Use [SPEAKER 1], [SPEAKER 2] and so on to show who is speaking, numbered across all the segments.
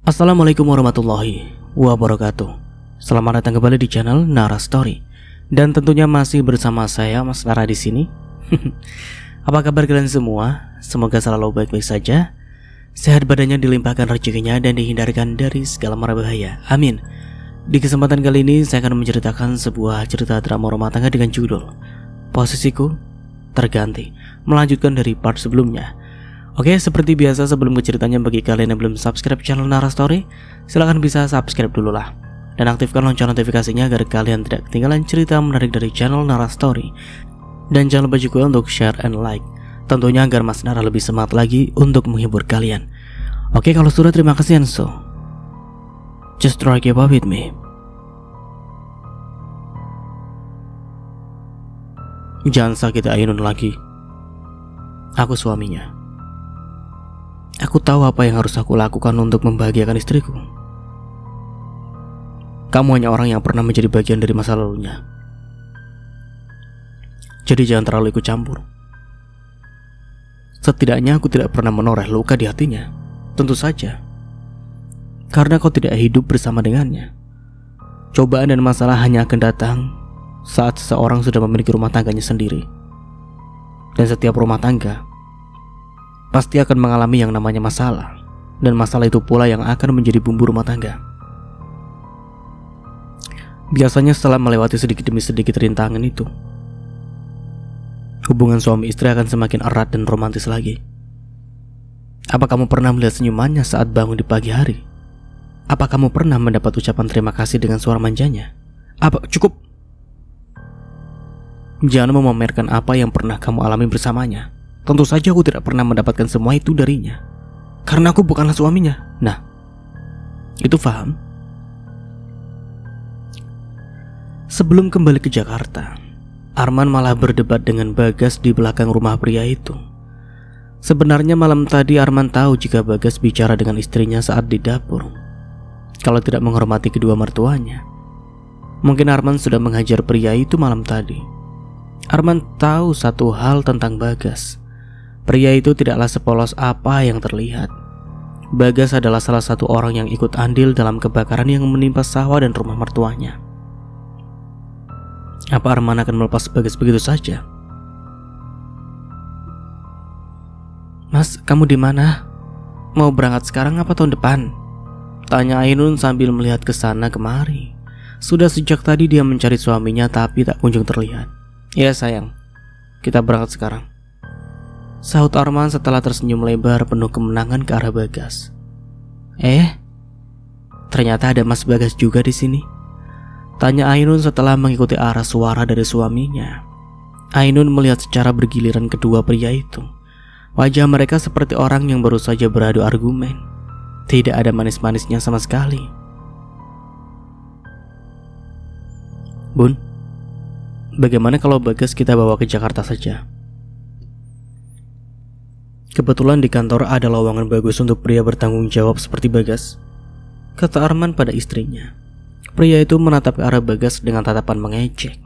[SPEAKER 1] Assalamualaikum warahmatullahi wabarakatuh. Selamat datang kembali di channel Nara Story. Dan tentunya masih bersama saya Mas Nara di sini. Apa kabar kalian semua? Semoga selalu baik-baik saja. Sehat badannya, dilimpahkan rezekinya, dan dihindarkan dari segala mara bahaya. Amin. Di kesempatan kali ini saya akan menceritakan sebuah cerita drama rumah tangga dengan judul Posisiku Terganti, melanjutkan dari part sebelumnya. Oke, seperti biasa sebelum ke ceritanya, bagi kalian yang belum subscribe channel Nara Story, silahkan bisa subscribe dulu lah. Dan aktifkan lonceng notifikasinya agar kalian tidak ketinggalan cerita menarik dari channel Nara Story. Dan jangan lupa juga untuk share and like, tentunya agar Mas Nara lebih semangat lagi untuk menghibur kalian. Oke, kalau sudah terima kasih, and so just try keep up with me. Jangan sakiti Ainun lagi. Aku suaminya. Aku tahu apa yang harus aku lakukan untuk membahagiakan istriku. Kamu hanya orang yang pernah menjadi bagian dari masa lalunya. Jadi jangan terlalu ikut campur. Setidaknya aku tidak pernah menoreh luka di hatinya. Tentu saja, karena kau tidak hidup bersama dengannya. Cobaan dan masalah hanya akan datang saat seseorang sudah memiliki rumah tangganya sendiri. Dan setiap rumah tangga pasti akan mengalami yang namanya masalah. Dan masalah itu pula yang akan menjadi bumbu rumah tangga. Biasanya setelah melewati sedikit demi sedikit rintangan itu, hubungan suami istri akan semakin erat dan romantis lagi. Apa kamu pernah melihat senyumannya saat bangun di pagi hari? Apa kamu pernah mendapat ucapan terima kasih dengan suara manjanya? Apa cukup? Jangan memamerkan apa yang pernah kamu alami bersamanya. Tentu saja aku tidak pernah mendapatkan semua itu darinya, karena aku bukanlah suaminya. Nah, itu paham? Sebelum kembali ke Jakarta, Arman malah berdebat dengan Bagas di belakang rumah pria itu. Sebenarnya malam tadi Arman tahu jika Bagas bicara dengan istrinya saat di dapur. Kalau tidak menghormati kedua mertuanya, mungkin Arman sudah menghajar pria itu malam tadi. Arman tahu satu hal tentang Bagas. Pria itu tidaklah sepolos apa yang terlihat. Bagas adalah salah satu orang yang ikut andil dalam kebakaran yang menimpa sawah dan rumah mertuanya. Apa Arman akan melepas Bagas begitu saja? Mas, kamu di mana? Mau berangkat sekarang apa tahun depan? Tanya Ainun sambil melihat ke sana kemari. Sudah sejak tadi dia mencari suaminya tapi tak kunjung terlihat. Ya sayang, kita berangkat sekarang, sahut Arman setelah tersenyum lebar penuh kemenangan ke arah Bagas. Ternyata ada Mas Bagas juga di sini. Tanya Ainun setelah mengikuti arah suara dari suaminya. Ainun melihat secara bergiliran kedua pria itu. Wajah mereka seperti orang yang baru saja beradu argumen. Tidak ada manis-manisnya sama sekali. Bun, bagaimana kalau Bagas kita bawa ke Jakarta saja? Kebetulan di kantor ada lowongan bagus untuk pria bertanggung jawab seperti Bagas, kata Arman pada istrinya. Pria itu menatap ke arah Bagas dengan tatapan mengejek.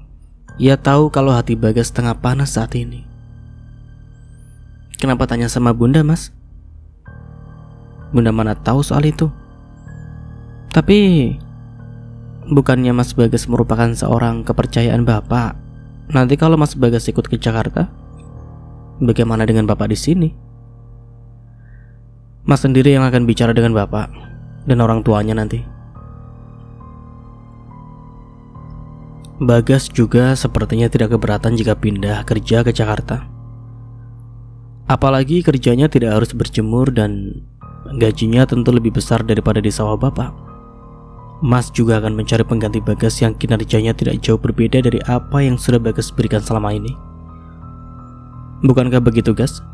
[SPEAKER 1] Ia tahu kalau hati Bagas tengah panas saat ini. Kenapa tanya sama Bunda, Mas? Bunda mana tahu soal itu. Tapi bukannya Mas Bagas merupakan seorang kepercayaan Bapak? Nanti kalau Mas Bagas ikut ke Jakarta, bagaimana dengan Bapak di sini? Mas sendiri yang akan bicara dengan Bapak dan orang tuanya nanti. Bagas juga sepertinya tidak keberatan jika pindah kerja ke Jakarta. Apalagi kerjanya tidak harus berjemur dan gajinya tentu lebih besar daripada di sawah Bapak. Mas juga akan mencari pengganti Bagas yang kinerjanya tidak jauh berbeda dari apa yang sudah Bagas berikan selama ini. Bukankah begitu, Gas?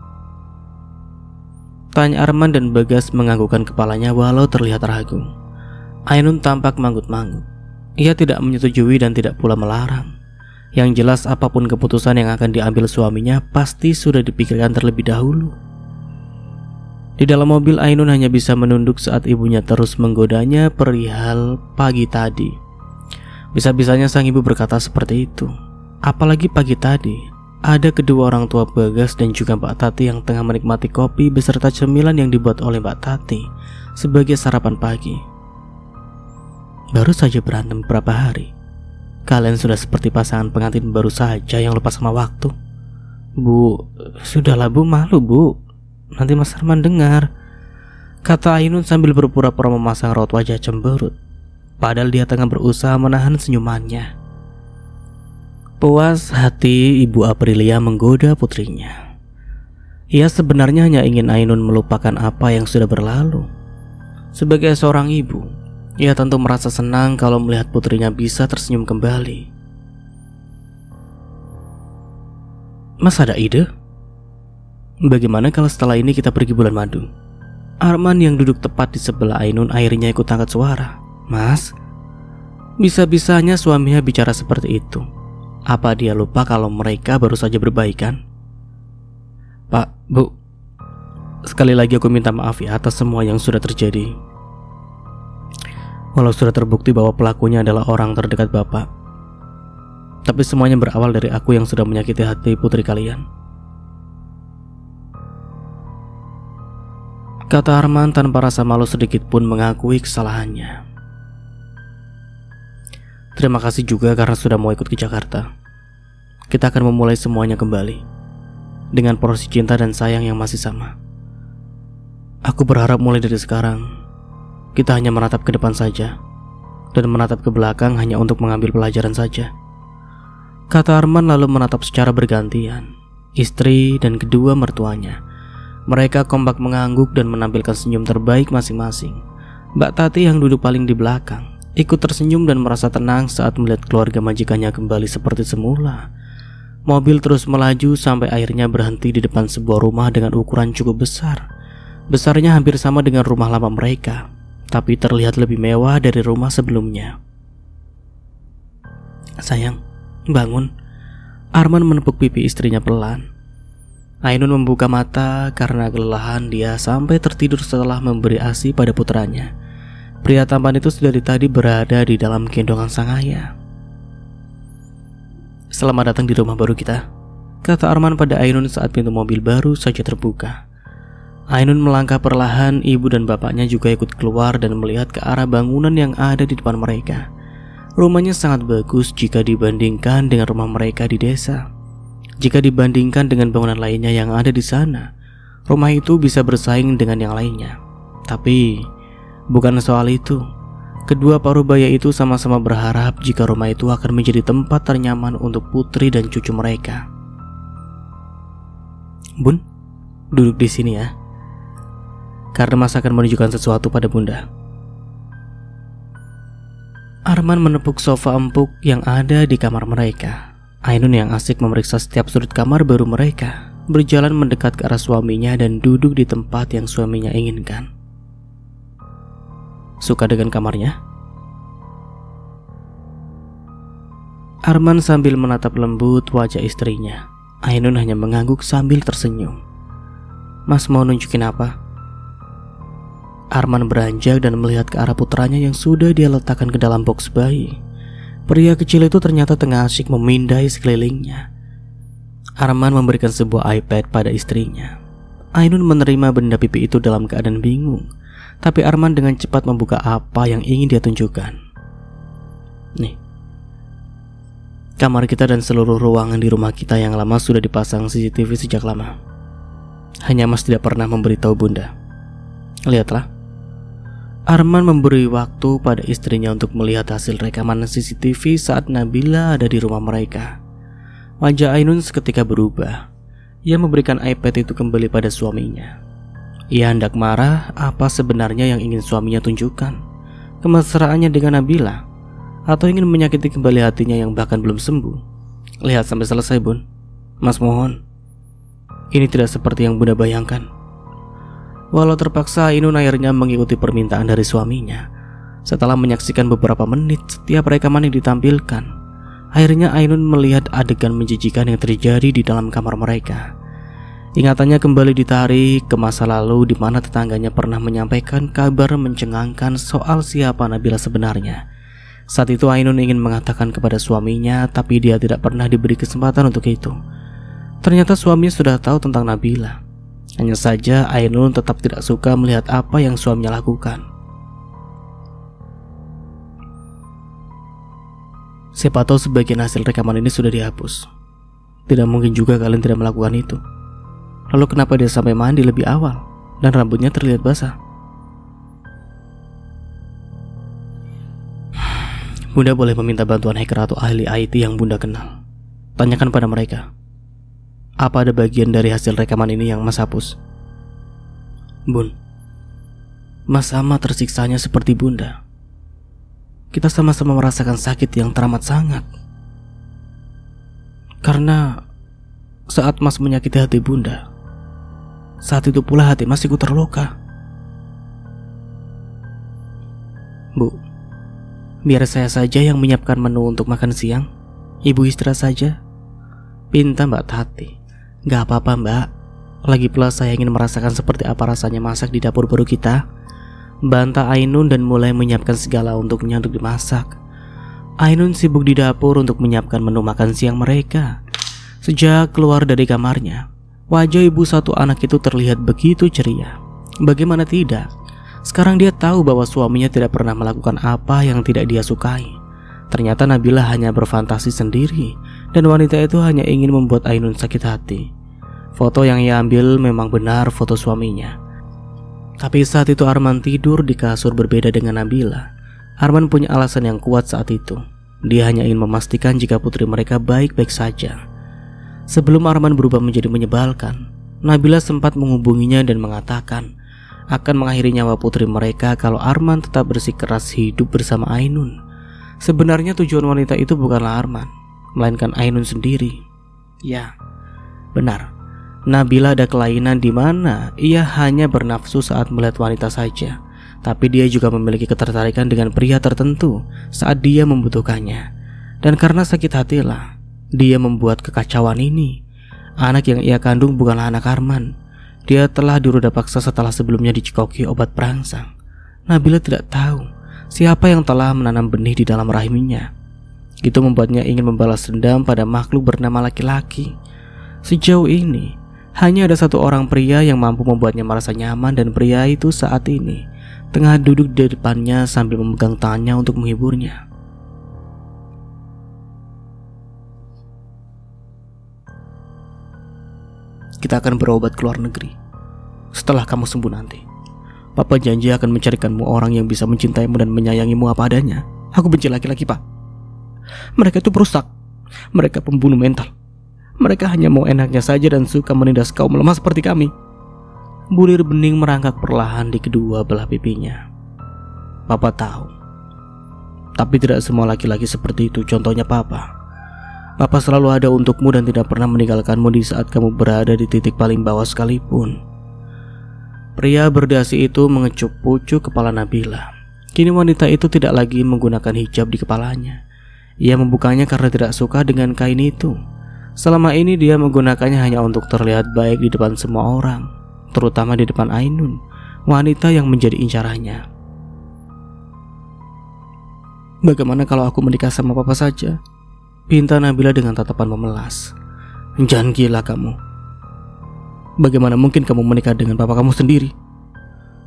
[SPEAKER 1] Tanya Arman dan Bagas menganggukkan kepalanya walau terlihat ragu. Ainun tampak manggut-manggut. Ia tidak menyetujui dan tidak pula melarang. Yang jelas apapun keputusan yang akan diambil suaminya pasti sudah dipikirkan terlebih dahulu. Di dalam mobil Ainun hanya bisa menunduk saat ibunya terus menggodanya perihal pagi tadi. Bisa-bisanya sang ibu berkata seperti itu. Apalagi pagi tadi, ada kedua orang tua Bagas dan juga Mbak Tati yang tengah menikmati kopi beserta cemilan yang dibuat oleh Mbak Tati sebagai sarapan pagi. Baru saja berantem beberapa hari, kalian sudah seperti pasangan pengantin baru saja yang lupa sama waktu. Bu, sudahlah Bu, malu Bu, nanti Mas Arman dengar, kata Ainun sambil berpura-pura memasang raut wajah cemberut, padahal dia tengah berusaha menahan senyumannya. Puas hati Ibu Aprilia menggoda putrinya. Ia sebenarnya hanya ingin Ainun melupakan apa yang sudah berlalu. Sebagai seorang ibu, ia tentu merasa senang kalau melihat putrinya bisa tersenyum kembali. Mas ada ide? Bagaimana kalau setelah ini kita pergi bulan madu? Arman yang duduk tepat di sebelah Ainun akhirnya ikut angkat suara. Mas, bisa-bisanya suaminya bicara seperti itu. Apa dia lupa kalau mereka baru saja berbaikan? Pak, Bu, sekali lagi aku minta maaf ya atas semua yang sudah terjadi. Walau sudah terbukti bahwa pelakunya adalah orang terdekat Bapak, tapi semuanya berawal dari aku yang sudah menyakiti hati putri kalian, kata Arman tanpa rasa malu sedikit pun mengakui kesalahannya. Terima kasih juga karena sudah mau ikut ke Jakarta. Kita akan memulai semuanya kembali dengan porsi cinta dan sayang yang masih sama. Aku berharap mulai dari sekarang kita hanya menatap ke depan saja dan menatap ke belakang hanya untuk mengambil pelajaran saja, kata Arman lalu menatap secara bergantian istri dan kedua mertuanya. Mereka kompak mengangguk dan menampilkan senyum terbaik masing-masing. Mbak Tati yang duduk paling di belakang ikut tersenyum dan merasa tenang saat melihat keluarga majikannya kembali seperti semula. Mobil terus melaju sampai akhirnya berhenti di depan sebuah rumah dengan ukuran cukup besar. Besarnya hampir sama dengan rumah lama mereka, tapi terlihat lebih mewah dari rumah sebelumnya. Sayang, bangun. Arman menepuk pipi istrinya pelan. Ainun membuka mata karena kelelahan dia sampai tertidur setelah memberi ASI pada putranya. Pria tampan itu sudah dari tadi berada di dalam gendongan sang ayah. Selamat datang di rumah baru kita, kata Arman pada Ainun saat pintu mobil baru saja terbuka. Ainun melangkah perlahan, ibu dan bapaknya juga ikut keluar dan melihat ke arah bangunan yang ada di depan mereka. Rumahnya sangat bagus jika dibandingkan dengan rumah mereka di desa. Jika dibandingkan dengan bangunan lainnya yang ada di sana, rumah itu bisa bersaing dengan yang lainnya. Tapi bukan soal itu. Kedua parubaya itu sama-sama berharap jika rumah itu akan menjadi tempat ternyaman untuk putri dan cucu mereka. Bun, duduk di sini ya, karena Mas akan menunjukkan sesuatu pada Bunda. Arman menepuk sofa empuk yang ada di kamar mereka. Ainun yang asik memeriksa setiap sudut kamar baru mereka berjalan mendekat ke arah suaminya dan duduk di tempat yang suaminya inginkan. Suka dengan kamarnya? Arman sambil menatap lembut wajah istrinya. Ainun hanya mengangguk sambil tersenyum. Mas mau nunjukin apa? Arman beranjak dan melihat ke arah putranya yang sudah dia letakkan ke dalam box bayi. Pria kecil itu ternyata tengah asyik memindai sekelilingnya. Arman memberikan sebuah iPad pada istrinya. Ainun menerima benda pipi itu dalam keadaan bingung. Tapi Arman dengan cepat membuka apa yang ingin dia tunjukkan. Nih, kamar kita dan seluruh ruangan di rumah kita yang lama sudah dipasang CCTV sejak lama. Hanya Mas tidak pernah memberitahu Bunda. Lihatlah. Arman memberi waktu pada istrinya untuk melihat hasil rekaman CCTV saat Nabila ada di rumah mereka. Wajah Ainun seketika berubah. Ia memberikan iPad itu kembali pada suaminya. Ia hendak marah apa sebenarnya yang ingin suaminya tunjukkan. Kemesraannya dengan Nabila, atau ingin menyakiti kembali hatinya yang bahkan belum sembuh. Lihat sampai selesai Bun. Mas mohon, ini tidak seperti yang Bunda bayangkan. Walau terpaksa, Ainun akhirnya mengikuti permintaan dari suaminya. Setelah menyaksikan beberapa menit setiap rekaman yang ditampilkan, akhirnya Ainun melihat adegan menjijikan yang terjadi di dalam kamar mereka. Ingatannya kembali ditarik ke masa lalu di mana tetangganya pernah menyampaikan kabar mencengangkan soal siapa Nabila sebenarnya. Saat itu Ainun ingin mengatakan kepada suaminya, tapi dia tidak pernah diberi kesempatan untuk itu. Ternyata suaminya sudah tahu tentang Nabila. Hanya saja Ainun tetap tidak suka melihat apa yang suaminya lakukan. Siapa tahu sebagian hasil rekaman ini sudah dihapus. Tidak mungkin juga kalian tidak melakukan itu. Lalu kenapa dia sampai mandi lebih awal dan rambutnya terlihat basah? Bunda boleh meminta bantuan hacker atau ahli IT yang Bunda kenal. Tanyakan pada mereka, apa ada bagian dari hasil rekaman ini yang Mas hapus? Bun, Mas sama tersiksanya seperti Bunda. Kita sama-sama merasakan sakit yang teramat sangat. Karena saat Mas menyakiti hati Bunda, saat itu pula hati Mas ikut terluka. Bu, biar saya saja yang menyiapkan menu untuk makan siang. Ibu istirahat saja. Pinta Mbak Tati. Gak apa-apa Mbak. Lagi pula saya ingin merasakan seperti apa rasanya masak di dapur baru kita. Bantah Ainun dan mulai menyiapkan segala untuknya untuk dimasak. Ainun sibuk di dapur untuk menyiapkan menu makan siang mereka. Sejak keluar dari kamarnya, wajah ibu satu anak itu terlihat begitu ceria. Bagaimana tidak? Sekarang dia tahu bahwa suaminya tidak pernah melakukan apa yang tidak dia sukai. Ternyata Nabila hanya berfantasi sendiri, dan wanita itu hanya ingin membuat Ainun sakit hati. Foto yang ia ambil memang benar foto suaminya. Tapi saat itu Arman tidur di kasur berbeda dengan Nabila. Arman punya alasan yang kuat saat itu. Dia hanya ingin memastikan jika putri mereka baik-baik saja. Sebelum Arman berubah menjadi menyebalkan, Nabila sempat menghubunginya dan mengatakan akan mengakhiri nyawa putri mereka kalau Arman tetap bersikeras hidup bersama Ainun. Sebenarnya tujuan wanita itu bukanlah Arman, melainkan Ainun sendiri. Ya, benar. Nabila ada kelainan di mana ia hanya bernafsu saat melihat wanita saja, tapi dia juga memiliki ketertarikan dengan pria tertentu saat dia membutuhkannya. Dan karena sakit hatilah dia membuat kekacauan ini. Anak yang ia kandung bukanlah anak Arman. Dia telah diruda paksa setelah sebelumnya dicekoki obat perangsang. Nabila tidak tahu siapa yang telah menanam benih di dalam rahimnya. Itu membuatnya ingin membalas dendam pada makhluk bernama laki-laki. Sejauh ini hanya ada satu orang pria yang mampu membuatnya merasa nyaman, dan pria itu saat ini tengah duduk di depannya sambil memegang tangannya untuk menghiburnya. Kita akan berobat ke luar negeri. Setelah kamu sembuh nanti, Papa janji akan mencarikanmu orang yang bisa mencintaimu dan menyayangimu apa adanya. Aku benci laki-laki, Pak. Mereka itu perusak. Mereka pembunuh mental. Mereka hanya mau enaknya saja dan suka menindas kaum lemah seperti kami. Bulir bening merangkak perlahan di kedua belah pipinya. Papa tahu. Tapi tidak semua laki-laki seperti itu. Contohnya Papa. Papa selalu ada untukmu dan tidak pernah meninggalkanmu di saat kamu berada di titik paling bawah sekalipun. Pria berdasi itu mengecup pucuk kepala Nabila. Kini wanita itu tidak lagi menggunakan hijab di kepalanya. Ia membukanya karena tidak suka dengan kain itu. Selama ini dia menggunakannya hanya untuk terlihat baik di depan semua orang, terutama di depan Ainun, wanita yang menjadi incarannya. Bagaimana kalau aku menikah sama Papa saja? Pinta Nabila dengan tatapan memelas. Jangan gila kamu. Bagaimana mungkin kamu menikah dengan papa kamu sendiri?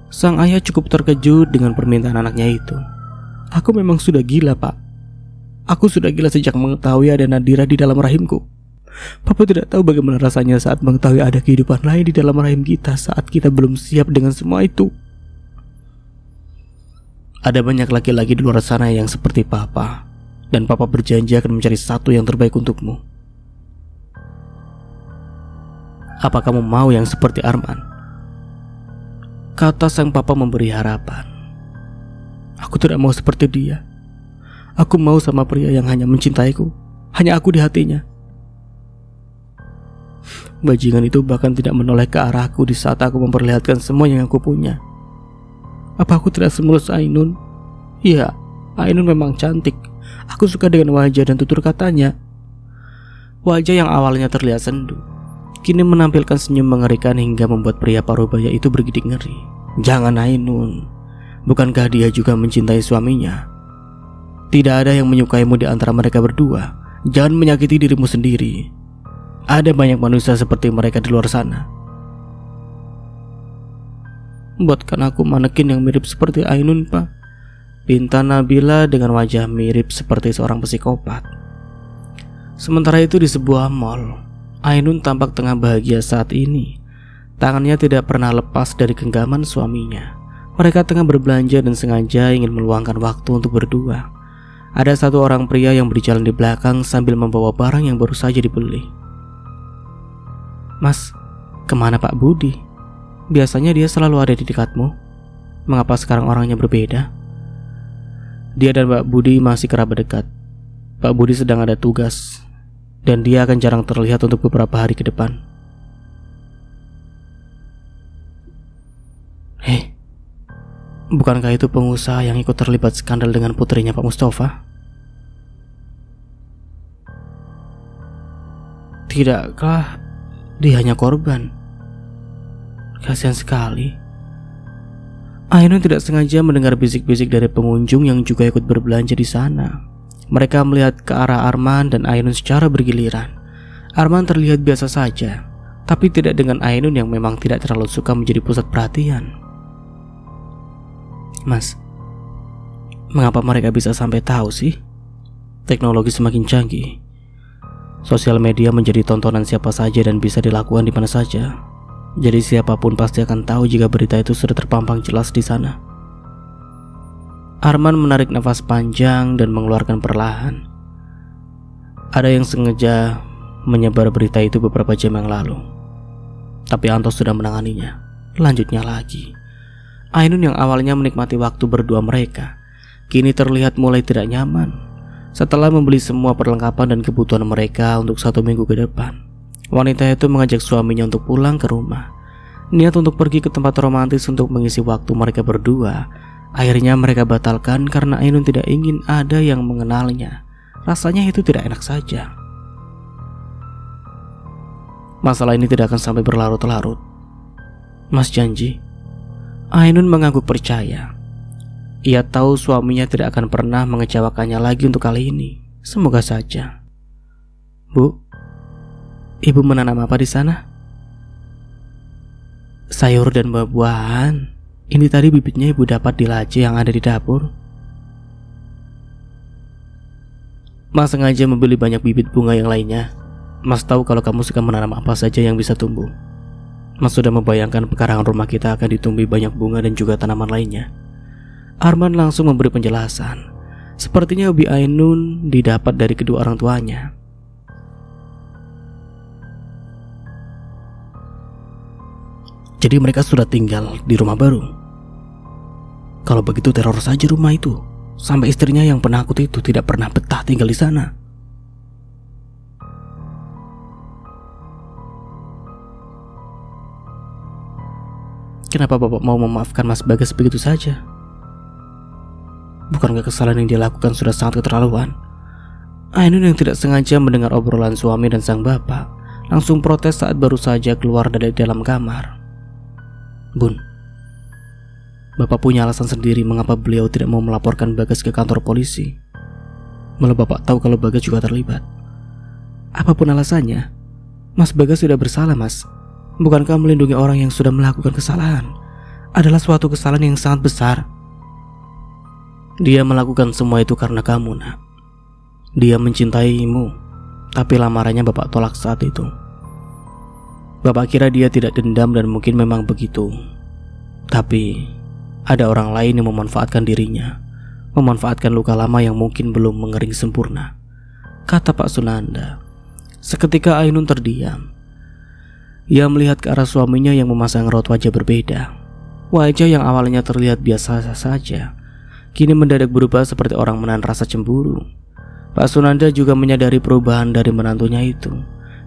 [SPEAKER 1] Sang ayah cukup terkejut dengan permintaan anaknya itu. Aku memang sudah gila, Pak. Aku sudah gila sejak mengetahui ada Nadira di dalam rahimku. Papa tidak tahu bagaimana rasanya saat mengetahui ada kehidupan lain di dalam rahim kita saat kita belum siap dengan semua itu. Ada banyak laki-laki di luar sana yang seperti Papa, dan Papa berjanji akan mencari satu yang terbaik untukmu. Apa kamu mau yang seperti Arman? Kata sang papa memberi harapan. Aku tidak mau seperti dia. Aku mau sama pria yang hanya mencintaiku, hanya aku di hatinya. Bajingan itu bahkan tidak menoleh ke arahku di saat aku memperlihatkan semua yang aku punya. Apa aku tidak semulus Ainun? Iya, Ainun memang cantik. Aku suka dengan wajah dan tutur katanya. Wajah yang awalnya terlihat sendu kini menampilkan senyum mengerikan hingga membuat pria parubaya itu bergidik ngeri. Jangan Ainun, bukankah dia juga mencintai suaminya? Tidak ada yang menyukaimu di antara mereka berdua. Jangan menyakiti dirimu sendiri. Ada banyak manusia seperti mereka di luar sana. Buatkan aku manekin yang mirip seperti Ainun, Pak, pinta Nabila dengan wajah mirip seperti seorang psikopat. Sementara itu di sebuah mall, Ainun tampak tengah bahagia saat ini. Tangannya tidak pernah lepas dari genggaman suaminya. Mereka tengah berbelanja dan sengaja ingin meluangkan waktu untuk berdua. Ada satu orang pria yang berjalan di belakang sambil membawa barang yang baru saja dibeli. Mas, kemana Pak Budi? Biasanya dia selalu ada di dekatmu. Mengapa sekarang orangnya berbeda? Dia dan Pak Budi masih kerabat dekat. Pak Budi sedang ada tugas, dan dia akan jarang terlihat untuk beberapa hari ke depan. Bukankah itu pengusaha yang ikut terlibat skandal dengan putrinya Pak Mustafa? Tidakkah dia hanya korban? Kasihan sekali. Ainun tidak sengaja mendengar bisik-bisik dari pengunjung yang juga ikut berbelanja di sana. Mereka melihat ke arah Arman dan Ainun secara bergiliran. Arman terlihat biasa saja, tapi tidak dengan Ainun yang memang tidak terlalu suka menjadi pusat perhatian. Mas, mengapa mereka bisa sampai tahu sih? Teknologi semakin canggih. Sosial media menjadi tontonan siapa saja dan bisa dilakukan di mana saja. Jadi siapapun pasti akan tahu jika berita itu sudah terpampang jelas di sana. Arman menarik nafas panjang dan mengeluarkan perlahan. Ada yang sengaja menyebar berita itu beberapa jam yang lalu, tapi Anto sudah menanganinya. Lanjutnya lagi, Ainun yang awalnya menikmati waktu berdua mereka, kini terlihat mulai tidak nyaman. Setelah membeli semua perlengkapan dan kebutuhan mereka untuk 1 minggu ke depan, wanita itu mengajak suaminya untuk pulang ke rumah. Niat untuk pergi ke tempat romantis untuk mengisi waktu mereka berdua, akhirnya mereka batalkan karena Ainun tidak ingin ada yang mengenalnya. Rasanya itu tidak enak saja. Masalah ini tidak akan sampai berlarut-larut. Mas janji. Ainun mengangguk percaya. Ia tahu suaminya tidak akan pernah mengecewakannya lagi untuk kali ini. Semoga saja. Bu, ibu menanam apa di sana? Sayur dan buah-buahan. Ini tadi bibitnya ibu dapat di laci yang ada di dapur. Mas sengaja membeli banyak bibit bunga yang lainnya. Mas tahu kalau kamu suka menanam apa saja yang bisa tumbuh. Mas sudah membayangkan pekarangan rumah kita akan ditumbuhi banyak bunga dan juga tanaman lainnya. Arman langsung memberi penjelasan. Sepertinya hobi Ainun didapat dari kedua orang tuanya. Jadi mereka sudah tinggal di rumah baru. Kalau begitu teror saja rumah itu. Sampai istrinya yang penakut itu tidak pernah betah tinggal di sana. Kenapa Bapak mau memaafkan Mas Bagas begitu saja? Bukankah kesalahan yang dia lakukan sudah sangat keterlaluan? Ainun yang tidak sengaja mendengar obrolan suami dan sang bapak langsung protes saat baru saja keluar dari dalam kamar. Bun, Bapak punya alasan sendiri mengapa beliau tidak mau melaporkan Bagas ke kantor polisi. Malah Bapak tahu kalau Bagas juga terlibat. Apapun alasannya, Mas Bagas sudah bersalah, Mas. Bukankah melindungi orang yang sudah melakukan kesalahan adalah suatu kesalahan yang sangat besar? Dia melakukan semua itu karena kamu, Nak. Dia mencintaimu, tapi lamarannya Bapak tolak saat itu. Bapak kira dia tidak dendam dan mungkin memang begitu. Tapi ada orang lain yang memanfaatkan dirinya, memanfaatkan luka lama yang mungkin belum mengering sempurna, kata Pak Sunanda. Seketika Ainun terdiam. Ia melihat ke arah suaminya yang memasang raut wajah berbeda. Wajah yang awalnya terlihat biasa saja, kini mendadak berubah seperti orang menahan rasa cemburu. Pak Sunanda juga menyadari perubahan dari menantunya itu,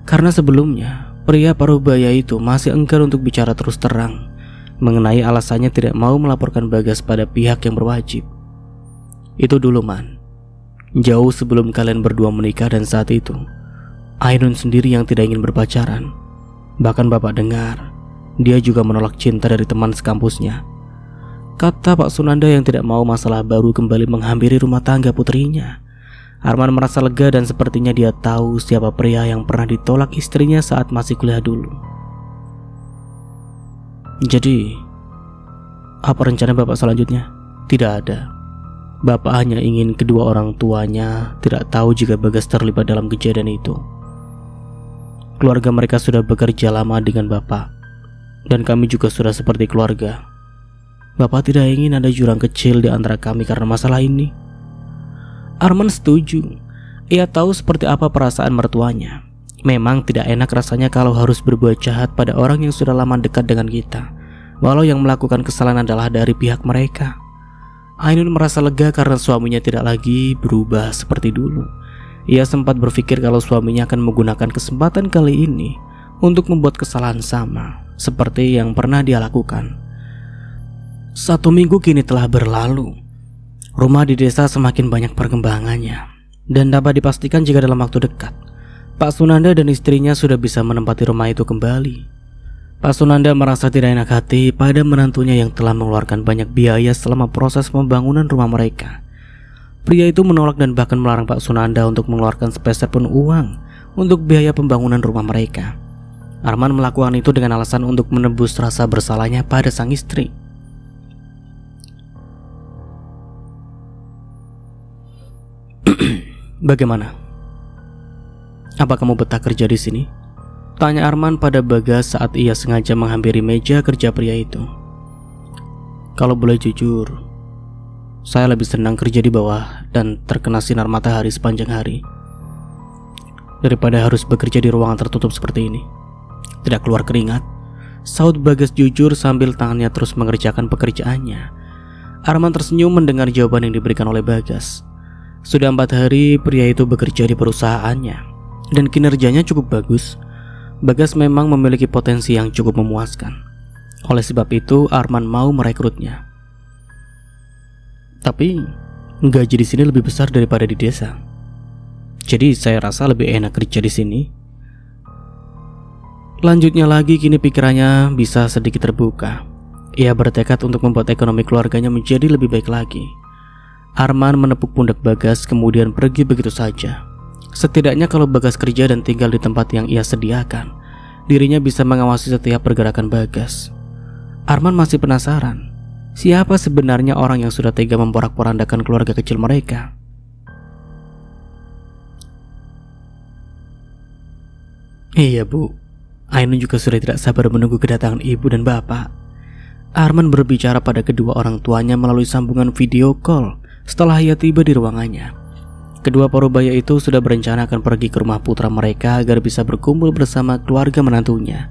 [SPEAKER 1] karena sebelumnya pria parubaya itu masih enggan untuk bicara terus terang mengenai alasannya tidak mau melaporkan Bagas pada pihak yang berwajib. Itu dulu, Man. Jauh sebelum kalian berdua menikah, dan saat itu Ainun sendiri yang tidak ingin berpacaran. Bahkan Bapak dengar dia juga menolak cinta dari teman sekampusnya, kata Pak Sunanda yang tidak mau masalah baru kembali menghampiri rumah tangga putrinya. Arman merasa lega dan sepertinya dia tahu siapa pria yang pernah ditolak istrinya saat masih kuliah dulu. Jadi, apa rencana Bapak selanjutnya? Tidak ada. Bapak hanya ingin kedua orang tuanya tidak tahu jika Bagas terlibat dalam kejadian itu. Keluarga mereka sudah bekerja lama dengan Bapak, dan kami juga sudah seperti keluarga. Bapak tidak ingin ada jurang kecil di antara kami karena masalah ini. Arman setuju. Ia tahu seperti apa perasaan mertuanya. Memang tidak enak rasanya kalau harus berbuat jahat pada orang yang sudah lama dekat dengan kita, walau yang melakukan kesalahan adalah dari pihak mereka. Ainun merasa lega karena suaminya tidak lagi berubah seperti dulu. Ia sempat berpikir kalau suaminya akan menggunakan kesempatan kali ini untuk membuat kesalahan sama seperti yang pernah dia lakukan. 1 minggu kini telah berlalu. Rumah di desa semakin banyak perkembangannya, dan dapat dipastikan jika dalam waktu dekat Pak Sunanda dan istrinya sudah bisa menempati rumah itu kembali. Pak Sunanda merasa tidak enak hati pada menantunya yang telah mengeluarkan banyak biaya selama proses pembangunan rumah mereka. Pria itu menolak dan bahkan melarang Pak Sunanda untuk mengeluarkan sepeser pun uang untuk biaya pembangunan rumah mereka. Arman melakukan itu dengan alasan untuk menebus rasa bersalahnya pada sang istri. Bagaimana? Apa kamu betah kerja di sini? Tanya Arman pada Bagas saat ia sengaja menghampiri meja kerja pria itu. Kalau boleh jujur, saya lebih senang kerja di bawah dan terkena sinar matahari sepanjang hari daripada harus bekerja di ruangan tertutup seperti ini. Tidak keluar keringat, saut Bagas jujur sambil tangannya terus mengerjakan pekerjaannya. Arman tersenyum mendengar jawaban yang diberikan oleh Bagas. Sudah 4 hari pria itu bekerja di perusahaannya, dan kinerjanya cukup bagus. Bagas memang memiliki potensi yang cukup memuaskan. Oleh sebab itu Arman mau merekrutnya. Tapi gaji di sini lebih besar daripada di desa. Jadi saya rasa lebih enak kerja di sini. Lanjutnya lagi, kini pikirannya bisa sedikit terbuka. Ia bertekad untuk membuat ekonomi keluarganya menjadi lebih baik lagi. Arman menepuk pundak Bagas kemudian pergi begitu saja. Setidaknya kalau Bagas kerja dan tinggal di tempat yang ia sediakan, dirinya bisa mengawasi setiap pergerakan Bagas. Arman masih penasaran, siapa sebenarnya orang yang sudah tega memporak-porandakan keluarga kecil mereka. Iya Bu, Ainun juga sudah tidak sabar menunggu kedatangan ibu dan bapak. Arman berbicara pada kedua orang tuanya melalui sambungan video call setelah ia tiba di ruangannya. Kedua parubaya itu sudah berencana akan pergi ke rumah putra mereka agar bisa berkumpul bersama keluarga menantunya.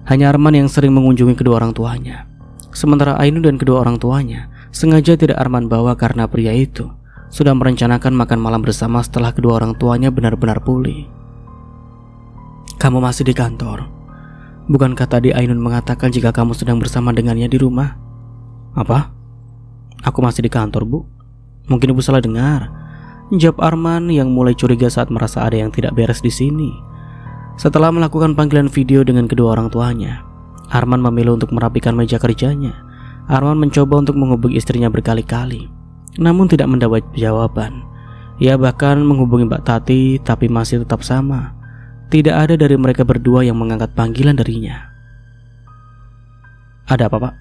[SPEAKER 1] Hanya Arman yang sering mengunjungi kedua orang tuanya. Sementara Ainun dan kedua orang tuanya sengaja tidak Arman bawa karena pria itu sudah merencanakan makan malam bersama setelah kedua orang tuanya benar-benar pulih. Kamu masih di kantor? Bukankah tadi Ainun mengatakan jika kamu sedang bersama dengannya di rumah? Apa? Aku masih di kantor, Bu. Mungkin ibu salah dengar, jawab Arman yang mulai curiga saat merasa ada yang tidak beres di sini. Setelah melakukan panggilan video dengan kedua orang tuanya, Arman memilih untuk merapikan meja kerjanya. Arman mencoba untuk menghubungi istrinya berkali-kali, namun tidak mendapat jawaban. Ia bahkan menghubungi Mbak Tati, tapi masih tetap sama. Tidak ada dari mereka berdua yang mengangkat panggilan darinya. Ada apa, Pak?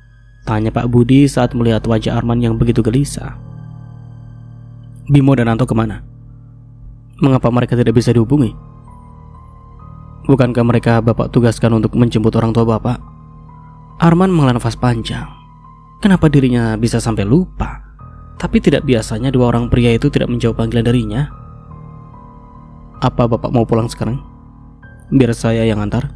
[SPEAKER 1] Tanya Pak Budi saat melihat wajah Arman yang begitu gelisah. Bimo dan Anto kemana? Mengapa mereka tidak bisa dihubungi? Bukankah mereka Bapak tugaskan untuk menjemput orang tua Bapak? Arman menghela nafas panjang. Kenapa dirinya bisa sampai lupa? Tapi tidak biasanya dua orang pria itu tidak menjawab panggilan darinya. Apa Bapak mau pulang sekarang? Biar saya yang antar.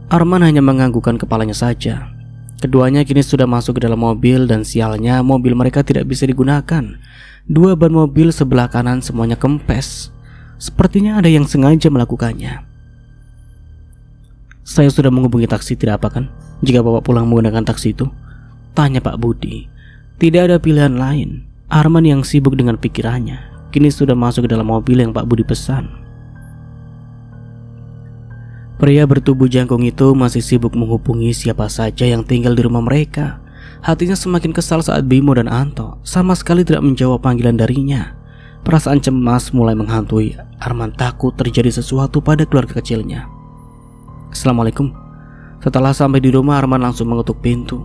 [SPEAKER 1] Arman hanya menganggukkan kepalanya saja. Keduanya kini sudah masuk ke dalam mobil dan sialnya mobil mereka tidak bisa digunakan. Dua ban mobil sebelah kanan semuanya kempes. Sepertinya ada yang sengaja melakukannya. Saya sudah menghubungi taksi, tidak apa kan? Jika Bapak pulang menggunakan taksi itu? Tanya Pak Budi. Tidak ada pilihan lain. Arman yang sibuk dengan pikirannya kini sudah masuk ke dalam mobil yang Pak Budi pesan. Pria bertubuh jangkung itu masih sibuk menghubungi siapa saja yang tinggal di rumah mereka. Hatinya semakin kesal saat Bimo dan Anto sama sekali tidak menjawab panggilan darinya. Perasaan cemas mulai menghantui Arman, takut terjadi sesuatu pada keluarga kecilnya. Assalamualaikum. Setelah sampai di rumah, Arman langsung mengetuk pintu.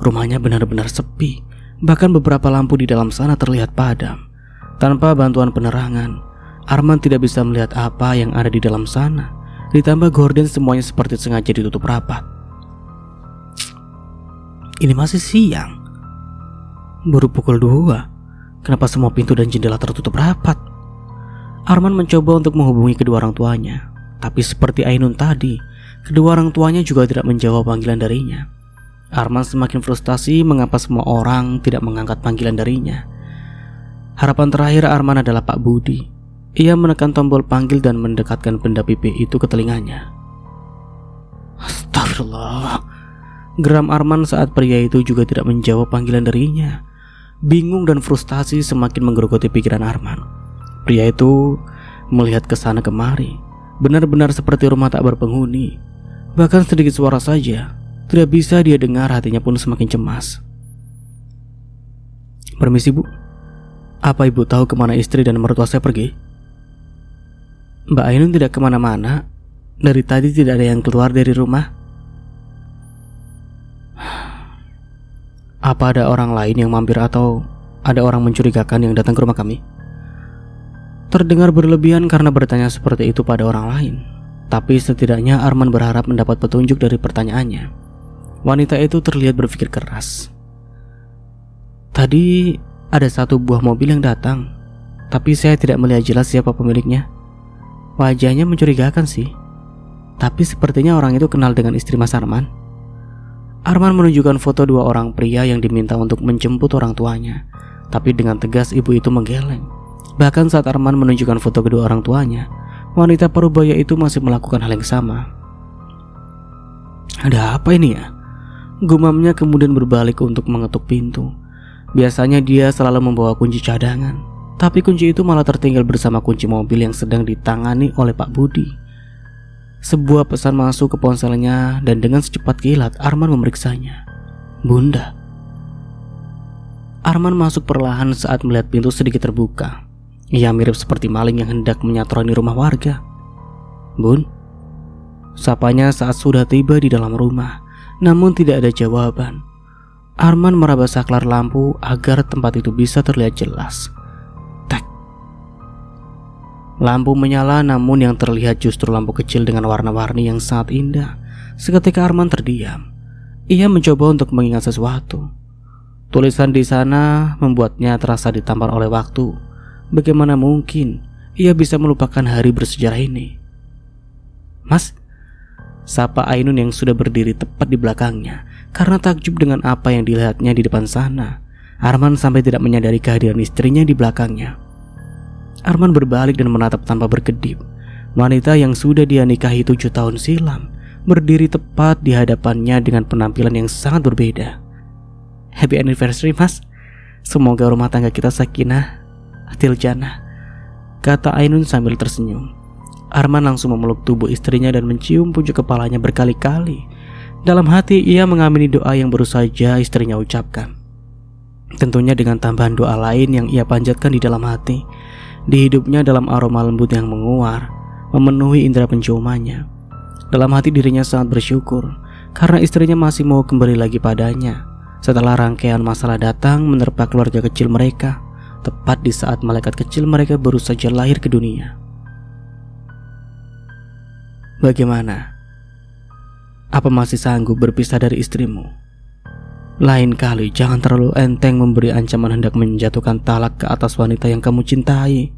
[SPEAKER 1] Rumahnya benar-benar sepi, bahkan beberapa lampu di dalam sana terlihat padam. Tanpa bantuan penerangan, Arman tidak bisa melihat apa yang ada di dalam sana. Ditambah gorden semuanya seperti sengaja ditutup rapat. Ini masih siang, baru pukul 2. Kenapa semua pintu dan jendela tertutup rapat? Arman mencoba untuk menghubungi kedua orang tuanya, tapi seperti Ainun tadi, kedua orang tuanya juga tidak menjawab panggilan darinya. Arman semakin frustasi mengapa semua orang tidak mengangkat panggilan darinya. Harapan terakhir Arman adalah Pak Budi. Ia menekan tombol panggil dan mendekatkan benda pipih itu ke telinganya. Astagfirullah. Geram Arman saat pria itu juga tidak menjawab panggilan darinya. Bingung dan frustasi semakin menggerogoti pikiran Arman. Pria itu melihat ke sana kemari, benar-benar seperti rumah tak berpenghuni. Bahkan sedikit suara saja tidak bisa dia dengar, hatinya pun semakin cemas. Permisi Bu, apa Ibu tahu kemana istri dan mertua saya pergi? Mbak Ainun tidak kemana-mana. Dari tadi tidak ada yang keluar dari rumah. Apa ada orang lain yang mampir atau ada orang mencurigakan yang datang ke rumah kami? Terdengar berlebihan karena bertanya seperti itu pada orang lain. Tapi setidaknya Arman berharap mendapat petunjuk dari pertanyaannya. Wanita itu terlihat berpikir keras. Tadi ada satu buah mobil yang datang, tapi saya tidak melihat jelas siapa pemiliknya. Wajahnya mencurigakan sih, tapi sepertinya orang itu kenal dengan istri Mas Arman. Arman menunjukkan foto dua orang pria yang diminta untuk menjemput orang tuanya, tapi dengan tegas ibu itu menggeleng. Bahkan saat Arman menunjukkan foto kedua orang tuanya, wanita parubaya itu masih melakukan hal yang sama. Ada apa ini ya? Gumamnya kemudian berbalik untuk mengetuk pintu. Biasanya dia selalu membawa kunci cadangan, tapi kunci itu malah tertinggal bersama kunci mobil yang sedang ditangani oleh Pak Budi. Sebuah pesan masuk ke ponselnya dan dengan secepat kilat Arman memeriksanya. Bunda. Arman masuk perlahan saat melihat pintu sedikit terbuka. Ia mirip seperti maling yang hendak menyatroni rumah warga. Bun, sapanya saat sudah tiba di dalam rumah, namun tidak ada jawaban. Arman meraba saklar lampu agar tempat itu bisa terlihat jelas. Lampu menyala, namun yang terlihat justru lampu kecil dengan warna-warni yang sangat indah. Seketika Arman terdiam. Ia mencoba untuk mengingat sesuatu. Tulisan di sana membuatnya terasa ditampar oleh waktu. Bagaimana mungkin ia bisa melupakan hari bersejarah ini? Mas, sapa Ainun yang sudah berdiri tepat di belakangnya. Karena takjub dengan apa yang dilihatnya di depan sana, Arman sampai tidak menyadari kehadiran istrinya di belakangnya. Arman berbalik dan menatap tanpa berkedip. Wanita yang sudah dia nikahi 7 tahun silam berdiri tepat di hadapannya dengan penampilan yang sangat berbeda. Happy anniversary Mas. Semoga rumah tangga kita sakinah atil jannah, kata Ainun sambil tersenyum. Arman langsung memeluk tubuh istrinya dan mencium pucuk kepalanya berkali-kali. Dalam hati ia mengamini doa yang baru saja istrinya ucapkan. Tentunya dengan tambahan doa lain yang ia panjatkan di dalam hati. Di hidupnya dalam aroma lembut yang menguar, memenuhi indera penciumannya. Dalam hati dirinya sangat bersyukur karena istrinya masih mau kembali lagi padanya setelah rangkaian masalah datang menerpa keluarga kecil mereka, tepat di saat malaikat kecil mereka baru saja lahir ke dunia. Bagaimana? Apa masih sanggup berpisah dari istrimu? Lain kali jangan terlalu enteng memberi ancaman hendak menjatuhkan talak ke atas wanita yang kamu cintai,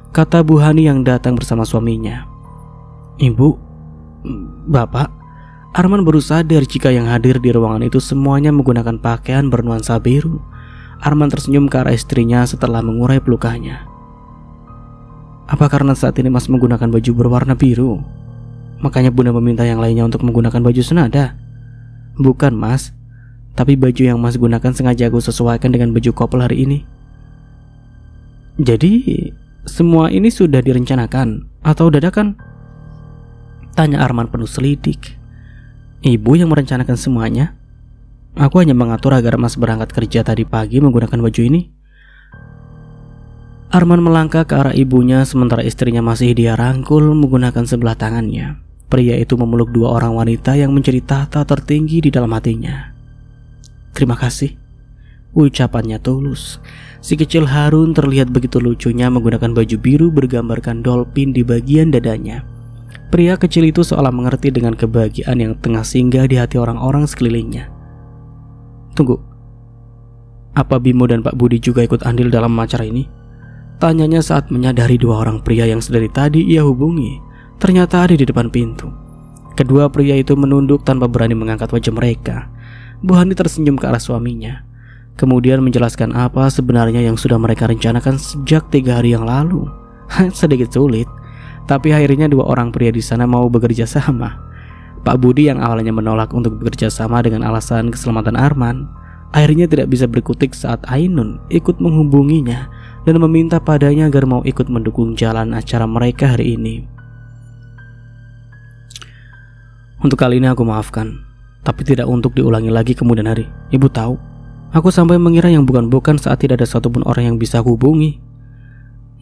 [SPEAKER 1] kata Bu Hani yang datang bersama suaminya. Ibu, Bapak, Arman baru sadar jika yang hadir di ruangan itu semuanya menggunakan pakaian bernuansa biru. Arman tersenyum ke arah istrinya setelah mengurai pelukannya. Apa karena saat ini Mas menggunakan baju berwarna biru, makanya Bunda meminta yang lainnya untuk menggunakan baju senada? Bukan Mas, tapi baju yang Mas gunakan sengaja aku sesuaikan dengan baju couple hari ini. Jadi semua ini sudah direncanakan atau dadakan? Tanya Arman penuh selidik. Ibu yang merencanakan semuanya. Aku hanya mengatur agar Mas berangkat kerja tadi pagi menggunakan baju ini. Arman melangkah ke arah ibunya sementara istrinya masih dia rangkul menggunakan sebelah tangannya. Pria itu memeluk dua orang wanita yang menjadi tahta tertinggi di dalam hatinya. "Terima kasih," ucapannya tulus. Si kecil Harun terlihat begitu lucunya menggunakan baju biru bergambarkan dolphin di bagian dadanya. Pria kecil itu seolah mengerti dengan kebahagiaan yang tengah singgah di hati orang-orang sekelilingnya. "Tunggu, apa Bimo dan Pak Budi juga ikut andil dalam acara ini?" tanyanya saat menyadari dua orang pria yang sedari tadi ia hubungi ternyata ada di depan pintu. Kedua pria itu menunduk tanpa berani mengangkat wajah mereka. Bu Hani tersenyum ke arah suaminya, kemudian menjelaskan apa sebenarnya yang sudah mereka rencanakan sejak 3 hari yang lalu. Sedikit sulit, tapi akhirnya dua orang pria di sana mau bekerja sama. Pak Budi yang awalnya menolak untuk bekerja sama dengan alasan keselamatan Arman, akhirnya tidak bisa berkutik saat Ainun ikut menghubunginya dan meminta padanya agar mau ikut mendukung jalan acara mereka hari ini. "Untuk kali ini aku maafkan, tapi tidak untuk diulangi lagi kemudian hari. Ibu tahu, aku sampai mengira yang bukan-bukan saat tidak ada satupun orang yang bisa aku hubungi.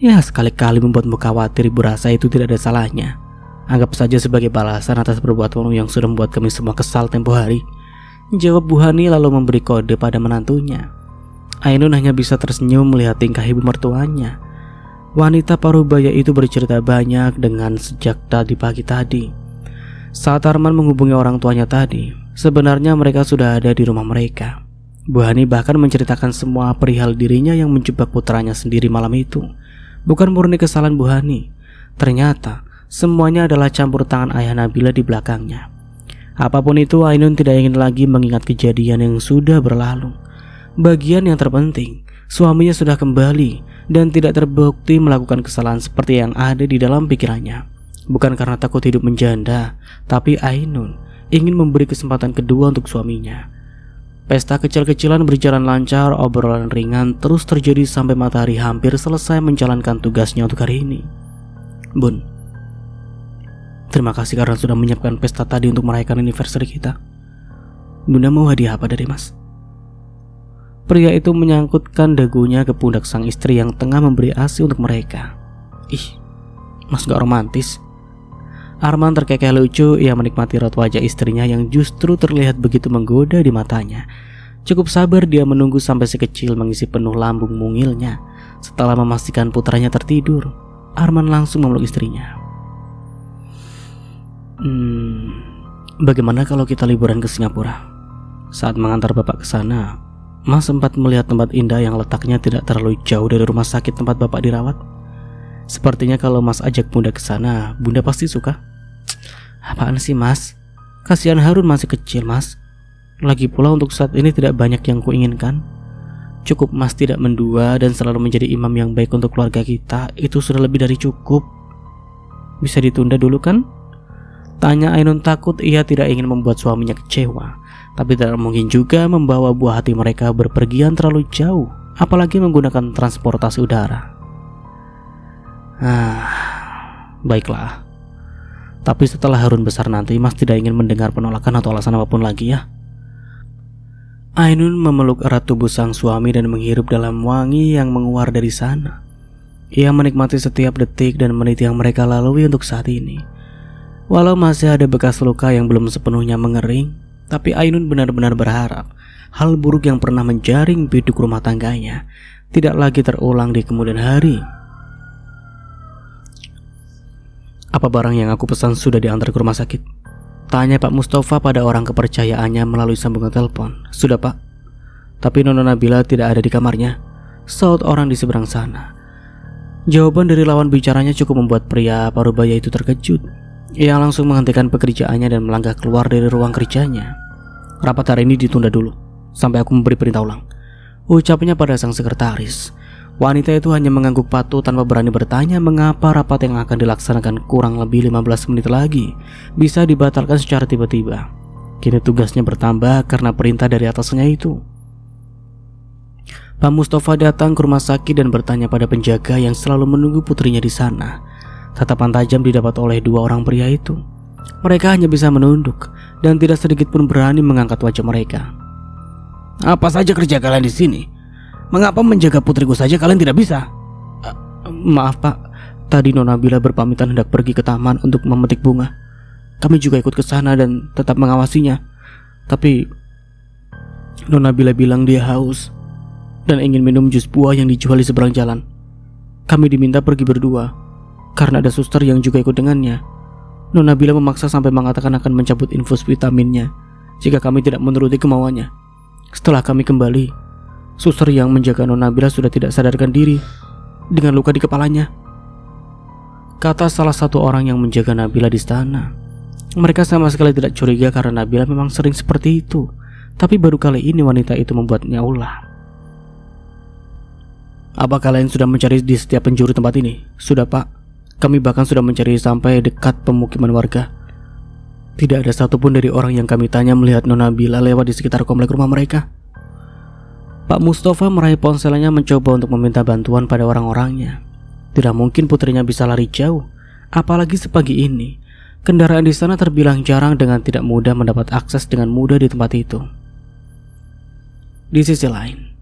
[SPEAKER 1] Ya, sekali-kali membuatmu khawatir, ibu rasa itu tidak ada salahnya. Anggap saja sebagai balasan atas perbuatanmu yang sudah membuat kami semua kesal tempo hari," jawab Bu Hani lalu memberi kode pada menantunya. Ainun hanya bisa tersenyum melihat tingkah ibu mertuanya. Wanita parubaya itu bercerita banyak dengan sejak tadi pagi tadi. Saat Arman menghubungi orang tuanya tadi, sebenarnya mereka sudah ada di rumah mereka. Bu Hani bahkan menceritakan semua perihal dirinya yang menjebak putranya sendiri malam itu. Bukan murni kesalahan Bu Hani, ternyata semuanya adalah campur tangan ayah Nabila di belakangnya. Apapun itu, Ainun tidak ingin lagi mengingat kejadian yang sudah berlalu. Bagian yang terpenting, suaminya sudah kembali dan tidak terbukti melakukan kesalahan seperti yang ada di dalam pikirannya. Bukan karena takut hidup menjanda, tapi Ainun ingin memberi kesempatan kedua untuk suaminya. Pesta kecil-kecilan berjalan lancar, obrolan ringan terus terjadi sampai matahari hampir selesai menjalankan tugasnya untuk hari ini. "Bun, terima kasih karena sudah menyiapkan pesta tadi untuk merayakan anniversary kita. Bunda mau hadiah apa dari Mas?" Pria itu menyangkutkan dagunya ke pundak sang istri yang tengah memberi ASI untuk mereka. "Ih, Mas gak romantis." Arman terkekeh lucu, ia menikmati raut wajah istrinya yang justru terlihat begitu menggoda di matanya. Cukup sabar dia menunggu sampai si kecil mengisi penuh lambung mungilnya. Setelah memastikan putranya tertidur, Arman langsung memeluk istrinya. Bagaimana kalau kita liburan ke Singapura? Saat mengantar bapak ke sana, Mas sempat melihat tempat indah yang letaknya tidak terlalu jauh dari rumah sakit tempat bapak dirawat. Sepertinya kalau Mas ajak Bunda ke sana, Bunda pasti suka." "Apaan sih Mas? Kasihan Harun masih kecil Mas. Lagi pula untuk saat ini tidak banyak yang kuinginkan. Cukup Mas tidak mendua dan selalu menjadi imam yang baik untuk keluarga kita, itu sudah lebih dari cukup. Bisa ditunda dulu kan?" tanya Ainun takut ia tidak ingin membuat suaminya kecewa. Tapi tidak mungkin juga membawa buah hati mereka berpergian terlalu jauh, apalagi menggunakan transportasi udara. Baiklah. Tapi setelah Harun besar nanti, Mas tidak ingin mendengar penolakan atau alasan apapun lagi ya. Ainun memeluk erat tubuh sang suami dan menghirup dalam wangi yang menguar dari sana. Ia menikmati setiap detik dan menit yang mereka lalui untuk saat ini. Walau masih ada bekas luka yang belum sepenuhnya mengering, tapi Ainun benar-benar berharap hal buruk yang pernah menjaring biduk rumah tangganya tidak lagi terulang di kemudian hari. "Apa barang yang aku pesan sudah diantar ke rumah sakit?" tanya Pak Mustafa pada orang kepercayaannya melalui sambungan telepon. "Sudah Pak, tapi Nona Nabila tidak ada di kamarnya," saut orang di seberang sana. Jawaban dari lawan bicaranya cukup membuat pria parubaya itu terkejut. Ia langsung menghentikan pekerjaannya dan melangkah keluar dari ruang kerjanya. "Rapat hari ini ditunda dulu, sampai aku memberi perintah ulang," ucapnya pada sang sekretaris. Wanita itu hanya mengangguk patuh tanpa berani bertanya mengapa rapat yang akan dilaksanakan kurang lebih 15 menit lagi bisa dibatalkan secara tiba-tiba. Kini tugasnya bertambah karena perintah dari atasnya itu. Pak Mustafa datang ke rumah sakit dan bertanya pada penjaga yang selalu menunggu putrinya di sana. Tatapan tajam didapat oleh dua orang pria itu. Mereka hanya bisa menunduk dan tidak sedikit pun berani mengangkat wajah mereka. "Apa saja kerja kalian di sini? Mengapa menjaga putriku saja kalian tidak bisa?" Maaf Pak, tadi Nona Nabila berpamitan hendak pergi ke taman untuk memetik bunga. Kami juga ikut ke sana dan tetap mengawasinya. Tapi Nona Nabila bilang dia haus dan ingin minum jus buah yang dijual di seberang jalan. Kami diminta pergi berdua karena ada suster yang juga ikut dengannya. Nona Nabila memaksa sampai mengatakan akan mencabut infus vitaminnya jika kami tidak menuruti kemauannya. Setelah kami kembali, suster yang menjaga Nona Nabila sudah tidak sadarkan diri dengan luka di kepalanya, kata salah satu orang yang menjaga Nabila di sana. Mereka sama sekali tidak curiga karena Nabila memang sering seperti itu. Tapi baru kali ini wanita itu membuatnya ulah. Apa kalian sudah mencari di setiap penjuru tempat ini? Sudah Pak, kami bahkan sudah mencari sampai dekat pemukiman warga. Tidak ada satupun dari orang yang kami tanya melihat Nona Nabila lewat di sekitar komplek rumah mereka. Pak Mustafa meraih ponselnya mencoba untuk meminta bantuan pada orang-orangnya. Tidak mungkin putrinya bisa lari jauh, apalagi sepagi ini. Kendaraan di sana terbilang jarang dengan tidak mudah mendapat akses dengan mudah di tempat itu. Di sisi lain,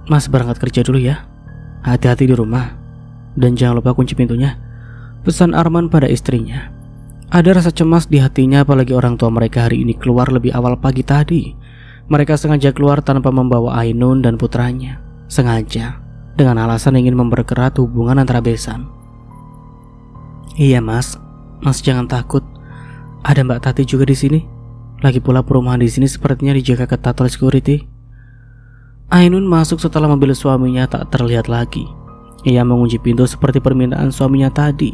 [SPEAKER 1] Mas berangkat kerja dulu ya. Hati-hati di rumah dan jangan lupa kunci pintunya, pesan Arman pada istrinya. Ada rasa cemas di hatinya apalagi orang tua mereka hari ini keluar lebih awal pagi tadi. Mereka sengaja keluar tanpa membawa Ainun dan putranya. Sengaja, dengan alasan ingin memperkerat hubungan antara besan. Iya Mas jangan takut. Ada Mbak Tati juga di sini. Lagi pula perumahan di sini sepertinya dijaga ketat oleh security. Ainun masuk setelah mobil suaminya tak terlihat lagi. Ia mengunci pintu seperti permintaan suaminya tadi.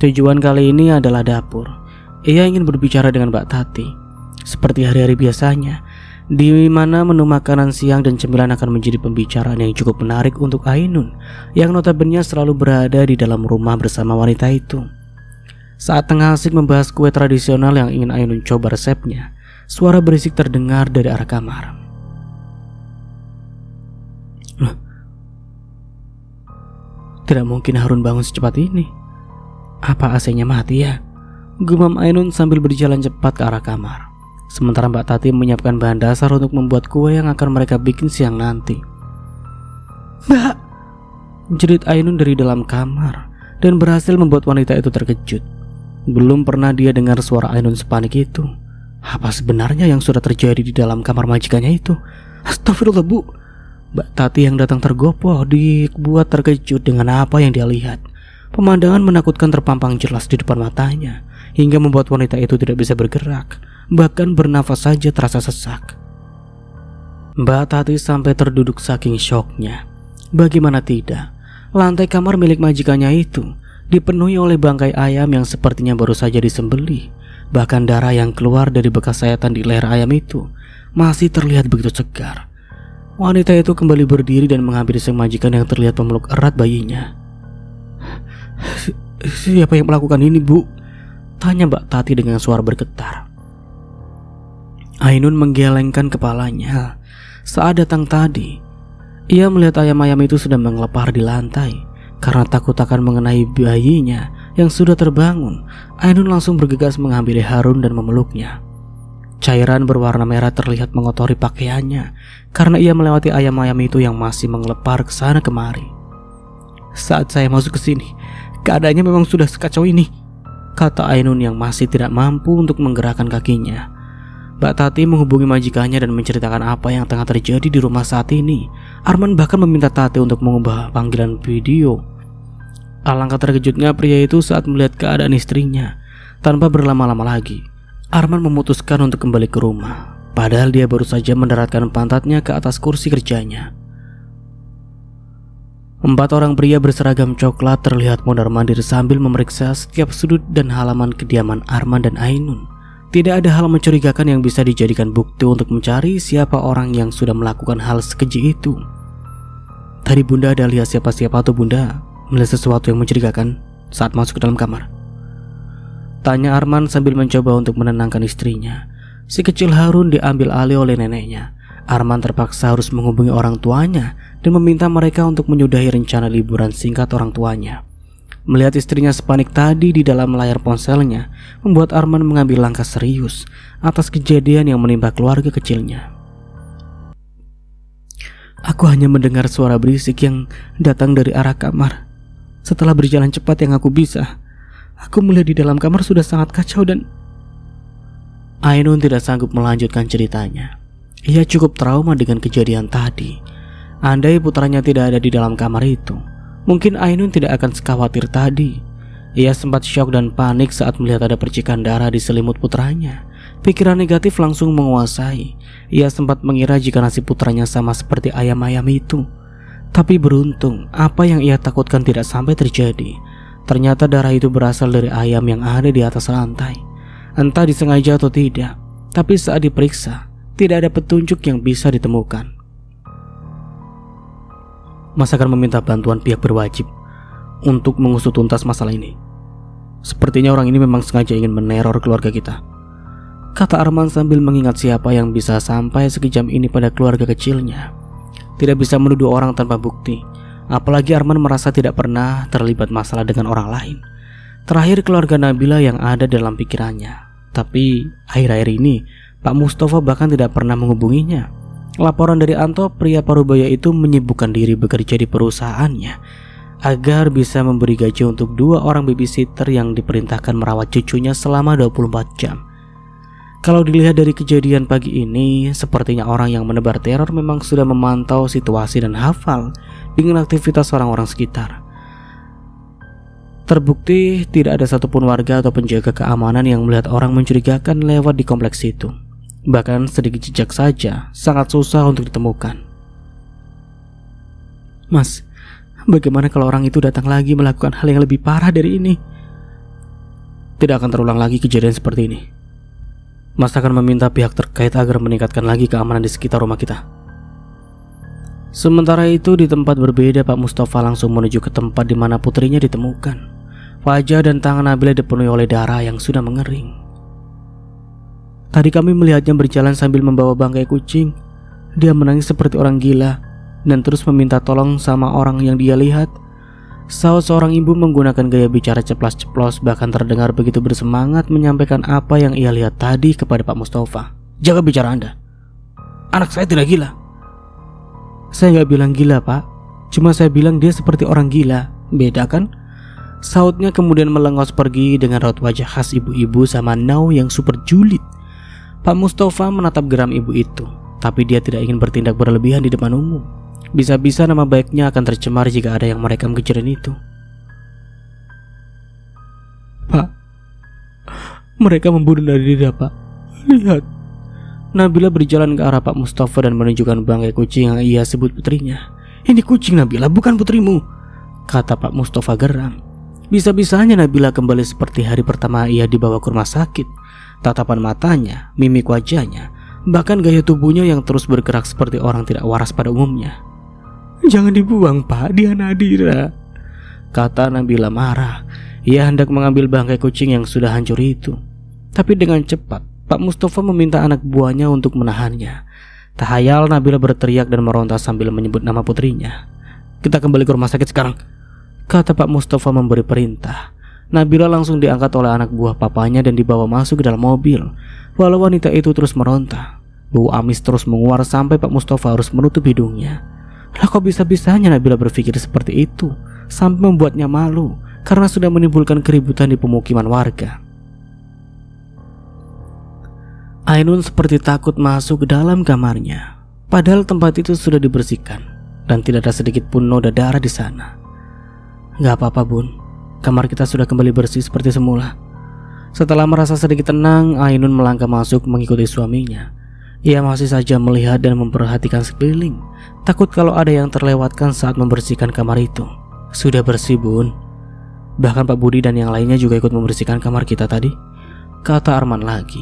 [SPEAKER 1] Tujuan kali ini adalah dapur. Ia ingin berbicara dengan Mbak Tati seperti hari-hari biasanya, di mana menu makanan siang dan cemilan akan menjadi pembicaraan yang cukup menarik untuk Ainun yang notabene selalu berada di dalam rumah bersama wanita itu. Saat tengah asik membahas kue tradisional yang ingin Ainun coba resepnya, suara berisik terdengar dari arah kamar. Tidak mungkin Harun bangun secepat ini. Apa AC-nya mati ya? Gumam Ainun sambil berjalan cepat ke arah kamar. Sementara Mbak Tati menyiapkan bahan dasar untuk membuat kue yang akan mereka bikin siang nanti. Mbak! Jerit Ainun dari dalam kamar dan berhasil membuat wanita itu terkejut. Belum pernah dia dengar suara Ainun sepanik itu. Apa sebenarnya yang sudah terjadi di dalam kamar majikannya itu? Astagfirullah Bu! Mbak Tati yang datang tergopoh dibuat terkejut dengan apa yang dia lihat. Pemandangan menakutkan terpampang jelas di depan matanya, hingga membuat wanita itu tidak bisa bergerak. Bahkan bernafas saja terasa sesak. Mbak Tati sampai terduduk saking syoknya. Bagaimana tidak, lantai kamar milik majikannya itu dipenuhi oleh bangkai ayam yang sepertinya baru saja disembelih. Bahkan darah yang keluar dari bekas sayatan di leher ayam itu masih terlihat begitu segar. Wanita itu kembali berdiri dan menghampiri sang majikan yang terlihat memeluk erat bayinya. Siapa yang melakukan ini Bu? Tanya Mbak Tati dengan suara bergetar. Ainun menggelengkan kepalanya. Saat datang tadi, ia melihat ayam-ayam itu sedang mengelepar di lantai. Karena takut akan mengenai bayinya yang sudah terbangun, Ainun langsung bergegas menghampiri Harun dan memeluknya. Cairan berwarna merah terlihat mengotori pakaiannya karena ia melewati ayam-ayam itu yang masih mengelepar ke sana kemari. Saat saya masuk ke sini, keadaannya memang sudah sekacau ini, kata Ainun yang masih tidak mampu untuk menggerakkan kakinya. Mbak Tati menghubungi majikannya dan menceritakan apa yang tengah terjadi di rumah saat ini. Arman bahkan meminta Tati untuk mengubah panggilan video. Alangkah terkejutnya pria itu saat melihat keadaan istrinya. Tanpa berlama-lama lagi, Arman memutuskan untuk kembali ke rumah. Padahal dia baru saja mendaratkan pantatnya ke atas kursi kerjanya. 4 orang pria berseragam coklat terlihat mondar-mandir sambil memeriksa setiap sudut dan halaman kediaman Arman dan Ainun. Tidak ada hal mencurigakan yang bisa dijadikan bukti untuk mencari siapa orang yang sudah melakukan hal sekeji itu. Tadi Bunda ada lihat siapa-siapa atau Bunda melihat sesuatu yang mencurigakan saat masuk ke dalam kamar? Tanya Arman sambil mencoba untuk menenangkan istrinya. Si kecil Harun diambil alih oleh neneknya. Arman terpaksa harus menghubungi orang tuanya dan meminta mereka untuk menyudahi rencana liburan singkat orang tuanya. Melihat istrinya sepanik tadi di dalam layar ponselnya, membuat Arman mengambil langkah serius atas kejadian yang menimpa keluarga kecilnya. Aku hanya mendengar suara berisik yang datang dari arah kamar. Setelah berjalan cepat yang aku bisa, aku melihat di dalam kamar sudah sangat kacau dan Ainun tidak sanggup melanjutkan ceritanya. Ia cukup trauma dengan kejadian tadi. Andai putranya tidak ada di dalam kamar itu, mungkin Ainun tidak akan sekhawatir tadi. Ia sempat syok dan panik saat melihat ada percikan darah di selimut putranya. Pikiran negatif langsung menguasai. Ia sempat mengira jika nasib putranya sama seperti ayam-ayam itu. Tapi beruntung, apa yang ia takutkan tidak sampai terjadi. Ternyata darah itu berasal dari ayam yang ada di atas lantai. Entah disengaja atau tidak, tapi saat diperiksa, tidak ada petunjuk yang bisa ditemukan. Mas akan meminta bantuan pihak berwajib untuk mengusut tuntas masalah ini. Sepertinya orang ini memang sengaja ingin meneror keluarga kita, kata Arman sambil mengingat siapa yang bisa sampai sekejam ini pada keluarga kecilnya. Tidak bisa menuduh orang tanpa bukti, apalagi Arman merasa tidak pernah terlibat masalah dengan orang lain. Terakhir keluarga Nabila yang ada dalam pikirannya. Tapi akhir-akhir ini Pak Mustafa bahkan tidak pernah menghubunginya. Laporan dari Anto, pria Parubaya itu menyibukkan diri bekerja di perusahaannya agar bisa memberi gaji untuk 2 orang babysitter yang diperintahkan merawat cucunya selama 24 jam. Kalau dilihat dari kejadian pagi ini, sepertinya orang yang menebar teror memang sudah memantau situasi dan hafal dengan aktivitas orang-orang sekitar. Terbukti tidak ada satupun warga atau penjaga keamanan yang melihat orang mencurigakan lewat di kompleks itu. Bahkan sedikit jejak saja sangat susah untuk ditemukan. Mas, bagaimana kalau orang itu datang lagi melakukan hal yang lebih parah dari ini? Tidak akan terulang lagi kejadian seperti ini. Mas akan meminta pihak terkait agar meningkatkan lagi keamanan di sekitar rumah kita. Sementara itu di tempat berbeda, Pak Mustafa langsung menuju ke tempat di mana putrinya ditemukan. Wajah dan tangan Nabila dipenuhi oleh darah yang sudah mengering. Tadi kami melihatnya berjalan sambil membawa bangkai kucing. Dia menangis seperti orang gila dan terus meminta tolong sama orang yang dia lihat. Saud seorang ibu menggunakan gaya bicara ceplas-ceplos, bahkan terdengar begitu bersemangat menyampaikan apa yang ia lihat tadi kepada Pak Mustafa. Jaga bicara Anda. Anak saya tidak gila. Saya nggak bilang gila, Pak. Cuma saya bilang dia seperti orang gila. Beda kan? Saudnya kemudian melengos pergi dengan raut wajah khas ibu-ibu sama nau yang super julid. Pak Mustafa menatap geram ibu itu, tapi dia tidak ingin bertindak berlebihan di depan umum. Bisa-bisa nama baiknya akan tercemar jika ada yang merekam kejadian itu. Pak, mereka membunuh Nadira, Pak. Lihat. Nabila berjalan ke arah Pak Mustafa dan menunjukkan bangkai kucing yang ia sebut putrinya. Ini kucing Nabila, bukan putrimu, kata Pak Mustafa geram. Bisa-bisanya Nabila kembali seperti hari pertama ia dibawa ke rumah sakit. Tatapan matanya, mimik wajahnya, bahkan gaya tubuhnya yang terus bergerak seperti orang tidak waras pada umumnya. Jangan dibuang, Pak, dia Nadira, kata Nabila marah. Ia hendak mengambil bangkai kucing yang sudah hancur itu, tapi dengan cepat Pak Mustafa meminta anak buahnya untuk menahannya. Tak hayal Nabila berteriak dan meronta sambil menyebut nama putrinya. Kita kembali ke rumah sakit sekarang, kata Pak Mustafa memberi perintah. Nabila langsung diangkat oleh anak buah papanya dan dibawa masuk ke dalam mobil. Walau wanita itu terus meronta, bau amis terus menguar sampai Pak Mustafa harus menutup hidungnya. Lah kok bisa-bisanya Nabila berpikir seperti itu, sampai membuatnya malu karena sudah menimbulkan keributan di pemukiman warga. Ainun seperti takut masuk ke dalam kamarnya, padahal tempat itu sudah dibersihkan dan tidak ada sedikit pun noda darah di sana. Gak apa-apa, Bun, kamar kita sudah kembali bersih seperti semula. Setelah merasa sedikit tenang, Ainun melangkah masuk mengikuti suaminya. Ia masih saja melihat dan memperhatikan sekeliling, takut kalau ada yang terlewatkan saat membersihkan kamar itu. Sudah bersih, Bun. Bahkan Pak Budi dan yang lainnya juga ikut membersihkan kamar kita tadi, kata Arman lagi.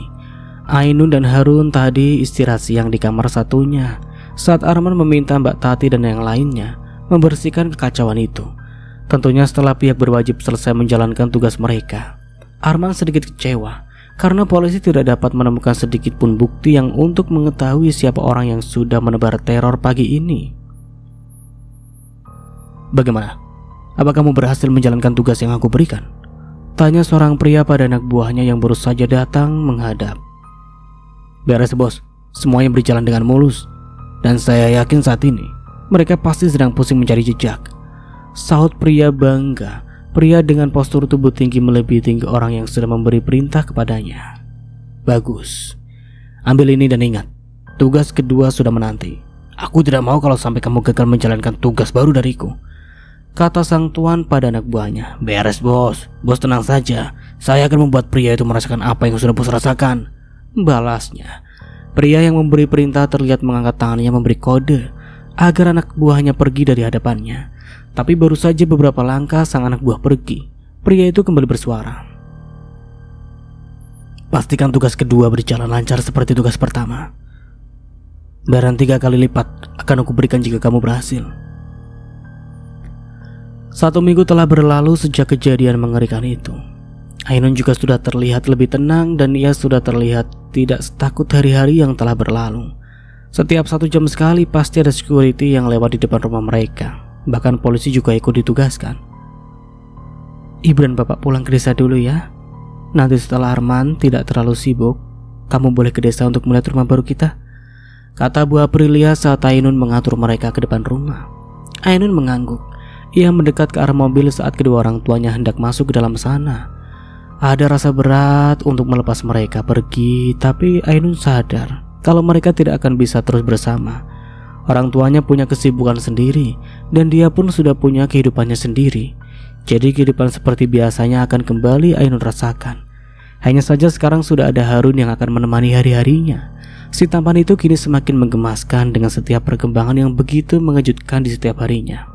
[SPEAKER 1] Ainun dan Harun tadi istirahat siang di kamar satunya saat Arman meminta Mbak Tati dan yang lainnya membersihkan kekacauan itu. Tentunya setelah pihak berwajib selesai menjalankan tugas mereka, Arman sedikit kecewa karena polisi tidak dapat menemukan sedikit pun bukti yang untuk mengetahui siapa orang yang sudah menebar teror pagi ini. Bagaimana? Apa kamu berhasil menjalankan tugas yang aku berikan? Tanya seorang pria pada anak buahnya yang baru saja datang menghadap. Beres, bos. Semuanya berjalan dengan mulus. Dan saya yakin saat ini Mereka pasti sedang pusing mencari jejak, sahut pria bangga. Pria dengan postur tubuh tinggi melebihi tinggi orang yang sudah memberi perintah kepadanya. Bagus, ambil ini dan ingat, tugas kedua sudah menanti. Aku tidak mau kalau sampai kamu gagal menjalankan tugas baru dariku, kata sang tuan pada anak buahnya. Beres bos, bos tenang saja. Saya akan membuat pria itu merasakan apa yang sudah bos rasakan, balasnya. Pria yang memberi perintah terlihat mengangkat tangannya memberi kode agar anak buahnya pergi dari hadapannya. Tapi baru saja beberapa langkah sang anak buah pergi, pria itu kembali bersuara. Pastikan tugas kedua berjalan lancar seperti tugas pertama. Bayaran 3 kali lipat akan aku berikan jika kamu berhasil. 1 minggu telah berlalu sejak kejadian mengerikan itu. Ainun juga sudah terlihat lebih tenang dan ia sudah terlihat tidak setakut hari-hari yang telah berlalu. Setiap 1 jam sekali pasti ada security yang lewat di depan rumah mereka. Bahkan polisi juga ikut ditugaskan. Ibu dan bapak pulang ke desa dulu ya. Nanti setelah Arman tidak terlalu sibuk, kamu boleh ke desa untuk melihat rumah baru kita, kata Bu Aprilia saat Ainun mengatur mereka ke depan rumah. Ainun mengangguk. Ia mendekat ke arah mobil saat kedua orang tuanya hendak masuk ke dalam sana. Ada rasa berat untuk melepas mereka pergi, tapi Ainun sadar kalau mereka tidak akan bisa terus bersama. Orang tuanya punya kesibukan sendiri dan dia pun sudah punya kehidupannya sendiri. Jadi kehidupan seperti biasanya akan kembali Ainun rasakan. Hanya saja sekarang sudah ada Harun yang akan menemani hari-harinya. Si tampan itu kini semakin menggemaskan dengan setiap perkembangan yang begitu mengejutkan di setiap harinya.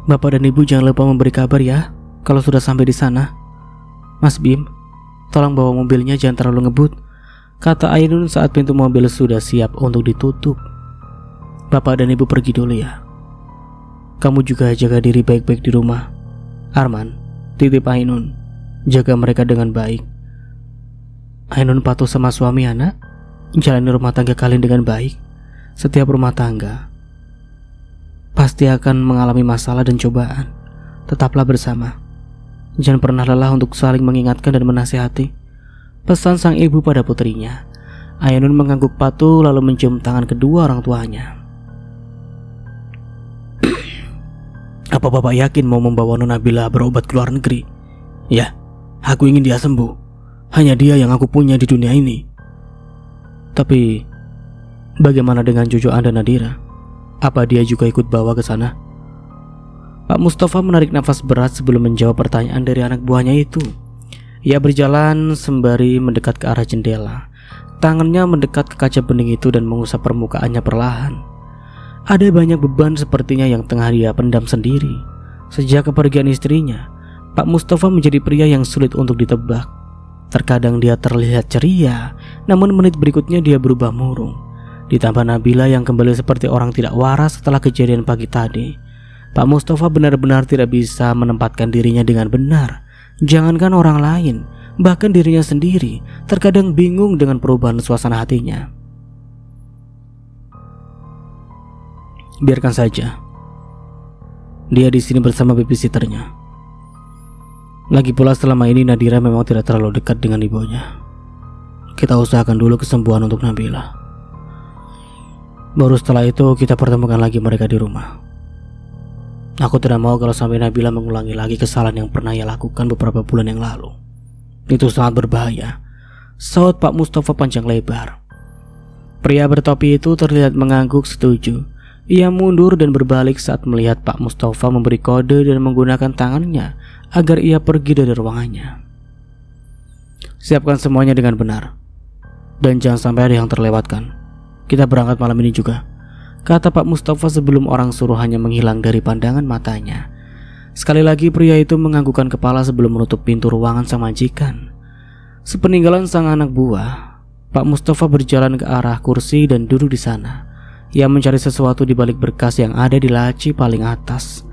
[SPEAKER 1] Bapak dan Ibu jangan lupa memberi kabar ya kalau sudah sampai di sana. Mas Bim, tolong bawa mobilnya, jangan terlalu ngebut, kata Ainun saat pintu mobil sudah siap untuk ditutup. Bapak dan Ibu pergi dulu ya. Kamu juga jaga diri baik-baik di rumah. Arman, titip Ainun, jaga mereka dengan baik. Ainun patuh sama suami anak, jalani rumah tangga kalian dengan baik. Setiap rumah tangga pasti akan mengalami masalah dan cobaan. Tetaplah bersama. Jangan pernah lelah untuk saling mengingatkan dan menasihati, pesan sang ibu pada putrinya. Ainun mengangguk patuh lalu mencium tangan kedua orang tuanya. Apa bapak yakin mau membawa Nona Nabila berobat ke luar negeri? Ya, aku ingin dia sembuh. Hanya dia yang aku punya di dunia ini. Tapi bagaimana dengan cucu Anda Nadira? Apa dia juga ikut bawa ke sana? Pak Mustafa menarik nafas berat sebelum menjawab pertanyaan dari anak buahnya itu. Ia berjalan sembari mendekat ke arah jendela. Tangannya mendekat ke kaca bening itu dan mengusap permukaannya perlahan. Ada banyak beban sepertinya yang tengah dia pendam sendiri. Sejak kepergian istrinya, Pak Mustafa menjadi pria yang sulit untuk ditebak. Terkadang dia terlihat ceria, namun menit berikutnya dia berubah murung. Ditambah Nabila yang kembali seperti orang tidak waras setelah kejadian pagi tadi. Pak Mustafa benar-benar tidak bisa menempatkan dirinya dengan benar. Jangankan orang lain, bahkan dirinya sendiri terkadang bingung dengan perubahan suasana hatinya. Biarkan saja. Dia di sini bersama babysitternya. Lagi pula selama ini Nadira memang tidak terlalu dekat dengan ibunya. Kita usahakan dulu kesembuhan untuk Nabila. Baru setelah itu kita pertemukan lagi mereka di rumah. Aku tidak mau kalau sampai Nabila mengulangi lagi kesalahan yang pernah ia lakukan beberapa bulan yang lalu. Itu sangat berbahaya, sahut Pak Mustafa panjang lebar. Pria bertopi itu terlihat mengangguk setuju. Ia mundur dan berbalik saat melihat Pak Mustafa memberi kode dan menggunakan tangannya agar ia pergi dari ruangannya. Siapkan semuanya dengan benar, dan jangan sampai ada yang terlewatkan. Kita berangkat malam ini juga, kata Pak Mustafa sebelum orang suruhannya menghilang dari pandangan matanya. Sekali lagi pria itu menganggukkan kepala sebelum menutup pintu ruangan sang majikan. Sepeninggalan sang anak buah, Pak Mustafa berjalan ke arah kursi dan duduk di sana. Ia mencari sesuatu di balik berkas yang ada di laci paling atas.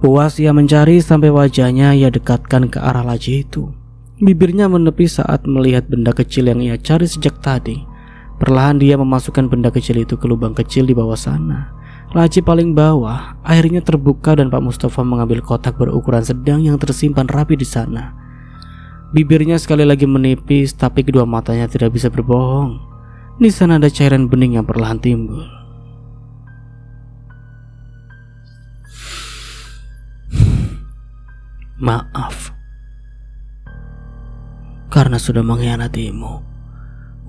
[SPEAKER 1] Puas ia mencari sampai wajahnya ia dekatkan ke arah laci itu. Bibirnya menepi saat melihat benda kecil yang ia cari sejak tadi. Perlahan dia memasukkan benda kecil itu ke lubang kecil di bawah sana. Laci paling bawah akhirnya terbuka dan Pak Mustafa mengambil kotak berukuran sedang yang tersimpan rapi di sana. Bibirnya sekali lagi menipis, tapi kedua matanya tidak bisa berbohong. Di sana ada cairan bening yang perlahan timbul. Maaf karena sudah mengkhianatimu,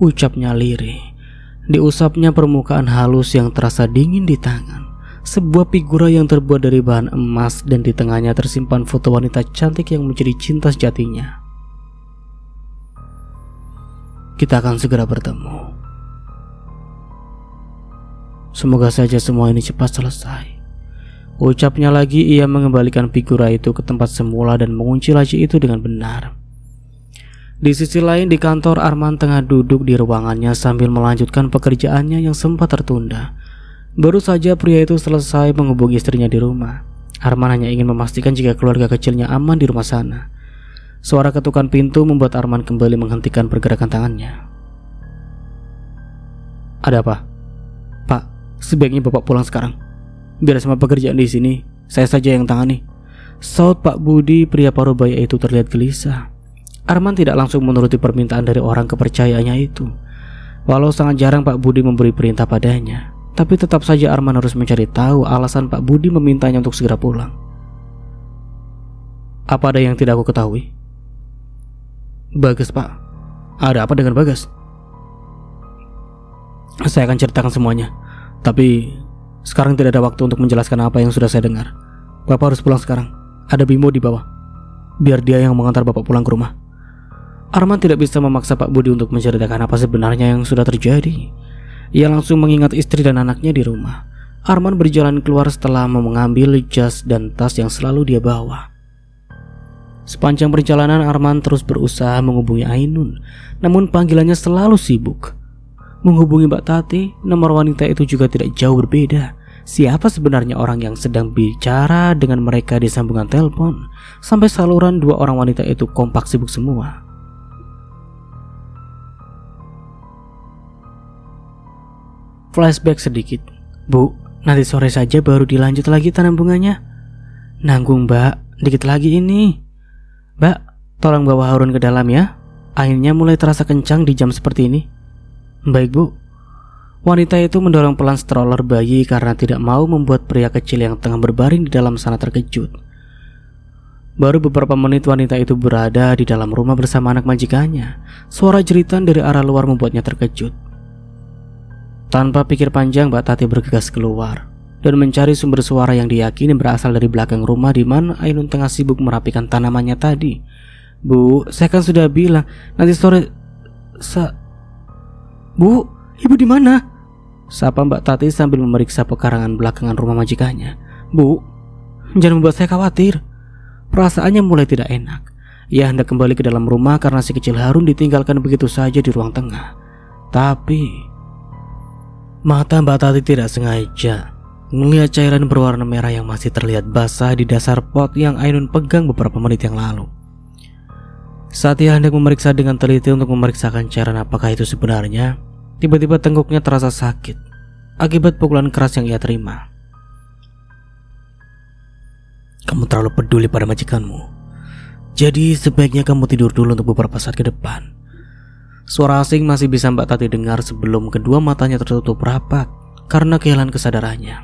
[SPEAKER 1] ucapnya lirih. Diusapnya permukaan halus yang terasa dingin di tangan. Sebuah figura yang terbuat dari bahan emas dan di tengahnya tersimpan foto wanita cantik yang menjadi cinta sejatinya. Kita akan segera bertemu. Semoga saja semua ini cepat selesai. Ucapnya lagi, ia mengembalikan figura itu ke tempat semula dan mengunci laci itu dengan benar. Di sisi lain di kantor, Arman tengah duduk di ruangannya sambil melanjutkan pekerjaannya yang sempat tertunda. Baru saja pria itu selesai menghubungi istrinya di rumah. Arman hanya ingin memastikan jika keluarga kecilnya aman di rumah sana. Suara ketukan pintu membuat Arman kembali menghentikan pergerakan tangannya. Ada apa? Pak, sebaiknya Bapak pulang sekarang. Biar semua pekerjaan di sini saya saja yang tangani. Saut Pak Budi, pria parubaya itu terlihat gelisah. Arman tidak langsung menuruti permintaan dari orang kepercayaannya itu. Walau sangat jarang Pak Budi memberi perintah padanya, tapi tetap saja Arman harus mencari tahu alasan Pak Budi memintanya untuk segera pulang. Apa ada yang tidak aku ketahui? Bagas, Pak. Ada apa dengan Bagas? Saya akan ceritakan semuanya, tapi sekarang tidak ada waktu untuk menjelaskan apa yang sudah saya dengar. Bapak harus pulang sekarang. Ada Bimo di bawah. Biar dia yang mengantar Bapak pulang ke rumah. Arman tidak bisa memaksa Pak Budi untuk menceritakan apa sebenarnya yang sudah terjadi. Ia langsung mengingat istri dan anaknya di rumah. Arman berjalan keluar setelah mengambil jas dan tas yang selalu dia bawa. Sepanjang perjalanan Arman terus berusaha menghubungi Ainun, namun panggilannya selalu sibuk. Menghubungi Mbak Tati, nomor wanita itu juga tidak jauh berbeda. Siapa sebenarnya orang yang sedang bicara dengan mereka di sambungan telepon? Sampai saluran dua orang wanita itu kompak sibuk semua. Flashback sedikit. Bu, nanti sore saja baru dilanjut lagi tanambungannya. Nanggung Mbak, dikit lagi ini. Mbak, tolong bawa Harun ke dalam ya. Anginnya mulai terasa kencang di jam seperti ini. Baik Bu. Wanita itu mendorong pelan stroller bayi karena tidak mau membuat pria kecil yang tengah berbaring di dalam sana terkejut. Baru beberapa menit wanita itu berada di dalam rumah bersama anak majikannya. Suara jeritan dari arah luar membuatnya terkejut. Tanpa pikir panjang, Mbak Tati bergegas keluar dan mencari sumber suara yang diyakini berasal dari belakang rumah di mana Ainun tengah sibuk merapikan tanamannya tadi. Bu, saya kan sudah bilang nanti sore. Bu, ibu di mana? Sapa Mbak Tati sambil memeriksa pekarangan belakangan rumah majikannya. Bu, jangan membuat saya khawatir. Perasaannya mulai tidak enak. Ia hendak kembali ke dalam rumah karena si kecil Harun ditinggalkan begitu saja di ruang tengah. Tapi mata Mbak Tati tidak sengaja melihat cairan berwarna merah yang masih terlihat basah di dasar pot yang Ainun pegang beberapa menit yang lalu. Saat ia hendak memeriksa dengan teliti untuk memeriksakan cairan apakah itu sebenarnya, tiba-tiba tengkuknya terasa sakit akibat pukulan keras yang ia terima. Kamu terlalu peduli pada majikanmu. Jadi sebaiknya kamu tidur dulu untuk beberapa saat ke depan. Suara asing masih bisa Mbak Tati dengar sebelum kedua matanya tertutup rapat karena kehilangan kesadarannya.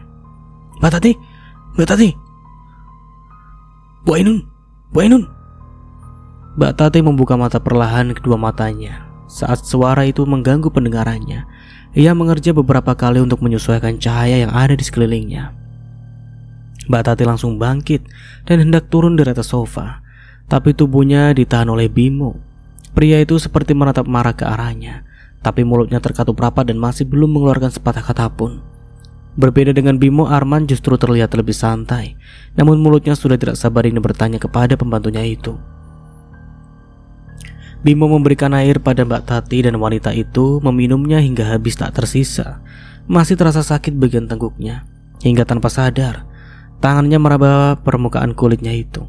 [SPEAKER 1] Mbak Tati, Mbak Tati, Bu Ainun, Bu Ainun. Mbak Tati membuka mata perlahan kedua matanya. Saat suara itu mengganggu pendengarannya, ia mengerja beberapa kali untuk menyesuaikan cahaya yang ada di sekelilingnya. Mbak Tati langsung bangkit dan hendak turun dari atas sofa, tapi tubuhnya ditahan oleh Bimo. Pria itu seperti menatap marah ke arahnya, tapi mulutnya terkatup rapat dan masih belum mengeluarkan sepatah kata pun. Berbeda dengan Bimo, Arman justru terlihat lebih santai, namun mulutnya sudah tidak sabar ingin bertanya kepada pembantunya itu. Bimo memberikan air pada Mbak Tati dan wanita itu meminumnya hingga habis tak tersisa. Masih terasa sakit bagian tengkuknya, hingga tanpa sadar tangannya meraba permukaan kulitnya itu.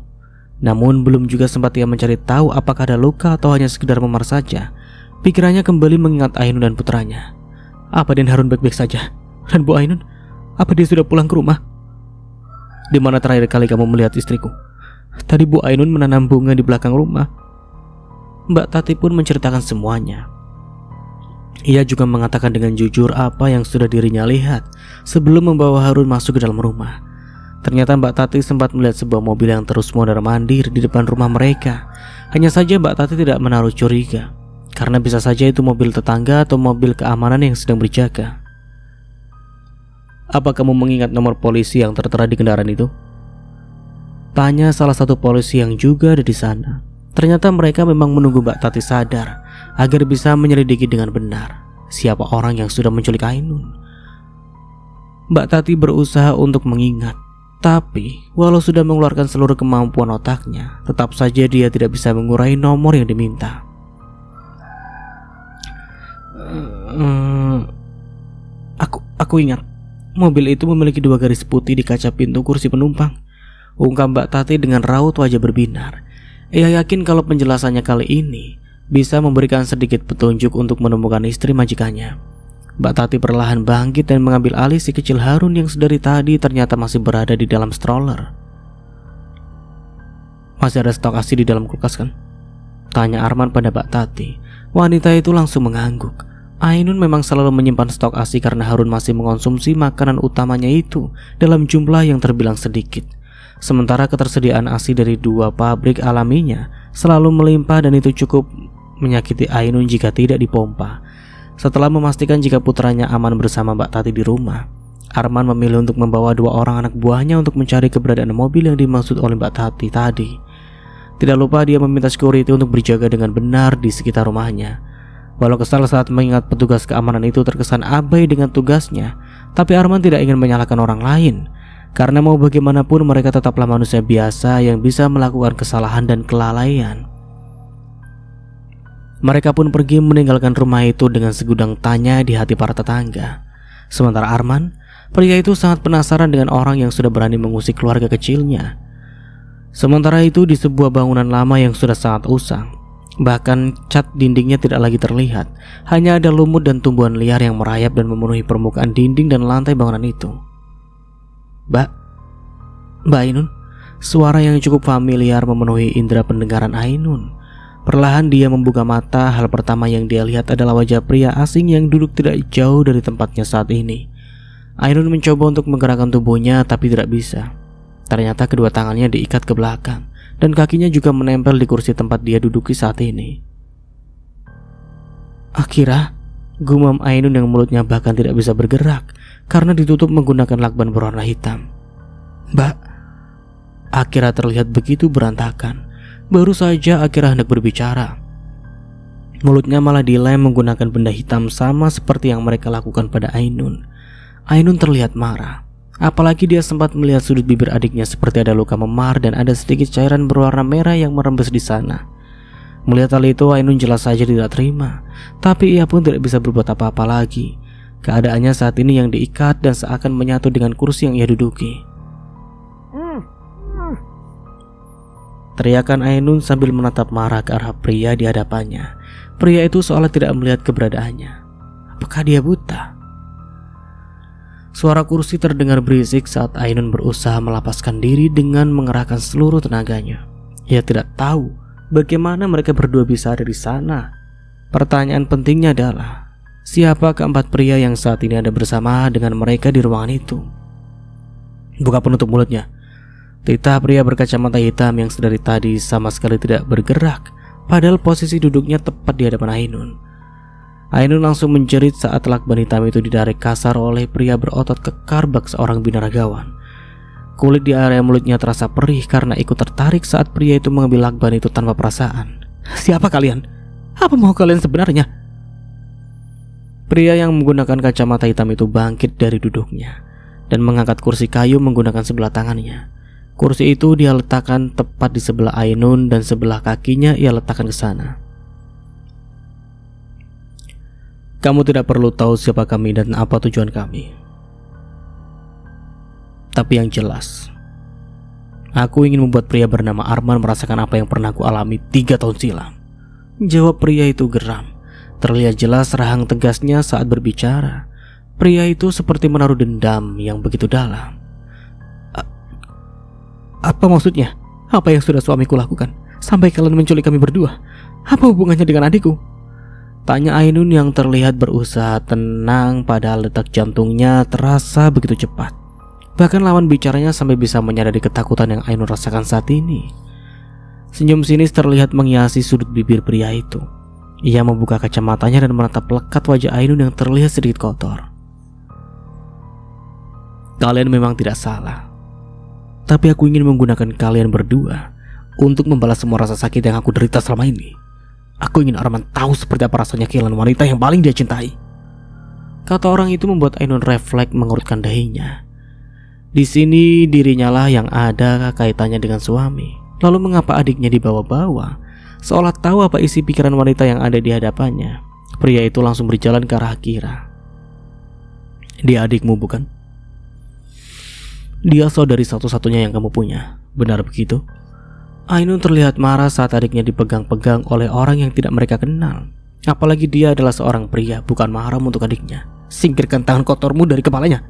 [SPEAKER 1] Namun belum juga sempat ia mencari tahu apakah ada luka atau hanya sekedar memar saja. Pikirannya kembali mengingat Ainun dan putranya. Apa Den Harun baik-baik saja? Dan Bu Ainun, apa dia sudah pulang ke rumah? Di mana terakhir kali kamu melihat istriku? Tadi Bu Ainun menanam bunga di belakang rumah. Mbak Tati pun menceritakan semuanya. Ia juga mengatakan dengan jujur apa yang sudah dirinya lihat sebelum membawa Harun masuk ke dalam rumah. Ternyata Mbak Tati sempat melihat sebuah mobil yang terus mondar-mandir di depan rumah mereka. Hanya saja Mbak Tati tidak menaruh curiga, karena bisa saja itu mobil tetangga atau mobil keamanan yang sedang berjaga. "Apa kamu mengingat nomor polisi yang tertera di kendaraan itu?" tanya salah satu polisi yang juga ada di sana. Ternyata mereka memang menunggu Mbak Tati sadar agar bisa menyelidiki dengan benar siapa orang yang sudah menculik Ainun. Mbak Tati berusaha untuk mengingat, tapi walau sudah mengeluarkan seluruh kemampuan otaknya, tetap saja dia tidak bisa mengurai nomor yang diminta. Aku ingat, mobil itu memiliki 2 garis putih di kaca pintu kursi penumpang," ungkap Mbak Tati dengan raut wajah berbinar. Ia yakin kalau penjelasannya kali ini bisa memberikan sedikit petunjuk untuk menemukan istri majikannya. Mbak Tati perlahan bangkit dan mengambil alih si kecil Harun yang sedari tadi ternyata masih berada di dalam stroller. "Masih ada stok ASI di dalam kulkas kan?" tanya Arman pada Mbak Tati. Wanita itu langsung mengangguk. Ainun memang selalu menyimpan stok ASI karena Harun masih mengonsumsi makanan utamanya itu dalam jumlah yang terbilang sedikit. Sementara ketersediaan ASI dari 2 pabrik alaminya selalu melimpah dan itu cukup menyakiti Ainun jika tidak dipompa. Setelah memastikan jika putranya aman bersama Mbak Tati di rumah, Arman memilih untuk membawa 2 orang anak buahnya untuk mencari keberadaan mobil yang dimaksud oleh Mbak Tati tadi. Tidak lupa dia meminta security untuk berjaga dengan benar di sekitar rumahnya. Walau kesal saat mengingat petugas keamanan itu terkesan abai dengan tugasnya, tapi Arman tidak ingin menyalahkan orang lain. Karena mau bagaimanapun mereka tetaplah manusia biasa yang bisa melakukan kesalahan dan kelalaian. Mereka pun pergi meninggalkan rumah itu dengan segudang tanya di hati para tetangga. Sementara Arman, pria itu sangat penasaran dengan orang yang sudah berani mengusik keluarga kecilnya. Sementara itu di sebuah bangunan lama yang sudah sangat usang, bahkan cat dindingnya tidak lagi terlihat. Hanya ada lumut dan tumbuhan liar yang merayap dan memenuhi permukaan dinding dan lantai bangunan itu. Mbak Ainun." Suara yang cukup familiar memenuhi indera pendengaran Ainun. Perlahan dia membuka mata. Hal pertama yang dia lihat adalah wajah pria asing yang duduk tidak jauh dari tempatnya saat ini. Ainun mencoba untuk menggerakkan tubuhnya tapi tidak bisa. Ternyata kedua tangannya diikat ke belakang dan kakinya juga menempel di kursi tempat dia duduki saat ini. "Akira," gumam Ainun yang mulutnya bahkan tidak bisa bergerak karena ditutup menggunakan lakban berwarna hitam. "Mbak." Akira terlihat begitu berantakan. Baru saja Akira hendak berbicara, mulutnya malah dilem menggunakan benda hitam sama seperti yang mereka lakukan pada Ainun. Ainun terlihat marah, apalagi dia sempat melihat sudut bibir adiknya seperti ada luka memar dan ada sedikit cairan berwarna merah yang merembes di sana. Melihat hal itu, Ainun jelas saja tidak terima, tapi ia pun tidak bisa berbuat apa-apa lagi. Keadaannya saat ini yang diikat dan seakan menyatu dengan kursi yang ia duduki. Teriakan Ainun sambil menatap marah ke arah pria di hadapannya. Pria itu seolah tidak melihat keberadaannya. Apakah dia buta? Suara kursi terdengar berisik saat Ainun berusaha melapaskan diri dengan mengerahkan seluruh tenaganya. Ia tidak tahu bagaimana mereka berdua bisa ada di sana. Pertanyaan pentingnya adalah, siapa keempat pria yang saat ini ada bersama dengan mereka di ruangan itu? "Buka penutup mulutnya," titah pria berkacamata hitam yang sedari tadi sama sekali tidak bergerak, padahal posisi duduknya tepat di hadapan Ainun. Ainun langsung menjerit saat lakban hitam itu ditarik kasar oleh pria berotot kekar bak seorang binaragawan. Kulit di area mulutnya terasa perih karena ikut tertarik saat pria itu mengambil lakban itu tanpa perasaan. "Siapa kalian? Apa mau kalian sebenarnya?" Pria yang menggunakan kacamata hitam itu bangkit dari duduknya dan mengangkat kursi kayu menggunakan sebelah tangannya. Kursi itu dia letakkan tepat di sebelah Ainun dan sebelah kakinya ia letakkan ke sana. "Kamu tidak perlu tahu siapa kami dan apa tujuan kami. Tapi yang jelas, aku ingin membuat pria bernama Arman merasakan apa yang pernah aku alami 3 tahun silam," jawab pria itu geram. Terlihat jelas rahang tegasnya saat berbicara. Pria itu seperti menaruh dendam yang begitu dalam. "Apa maksudnya? Apa yang sudah suamiku lakukan sampai kalian menculik kami berdua? Apa hubungannya dengan adikku?" tanya Ainun yang terlihat berusaha tenang padahal detak jantungnya terasa begitu cepat. Bahkan lawan bicaranya sampai bisa menyadari ketakutan yang Ainun rasakan saat ini. Senyum sinis terlihat menghiasi sudut bibir pria itu. Ia membuka kacamatanya dan menatap lekat wajah Ainun yang terlihat sedikit kotor. Kalian memang tidak salah, tapi aku ingin menggunakan kalian berdua untuk membalas semua rasa sakit yang aku derita selama ini. Aku ingin Arman tahu seperti apa rasanya kehilangan wanita yang paling dia cintai. Kata orang itu membuat Ainun refleks mengurutkan dahinya. Di sini dirinya lah yang ada kaitannya dengan suami. Lalu mengapa adiknya dibawa-bawa? Seolah tahu apa isi pikiran wanita yang ada di hadapannya. Pria itu langsung berjalan ke arah Akira. Dia adikmu bukan? Dia saudari satu-satunya yang kamu punya. Benar begitu? Ainun terlihat marah saat adiknya dipegang-pegang oleh orang yang tidak mereka kenal. Apalagi dia adalah seorang pria, bukan mahram untuk adiknya. Singkirkan tangan kotormu dari kepalanya.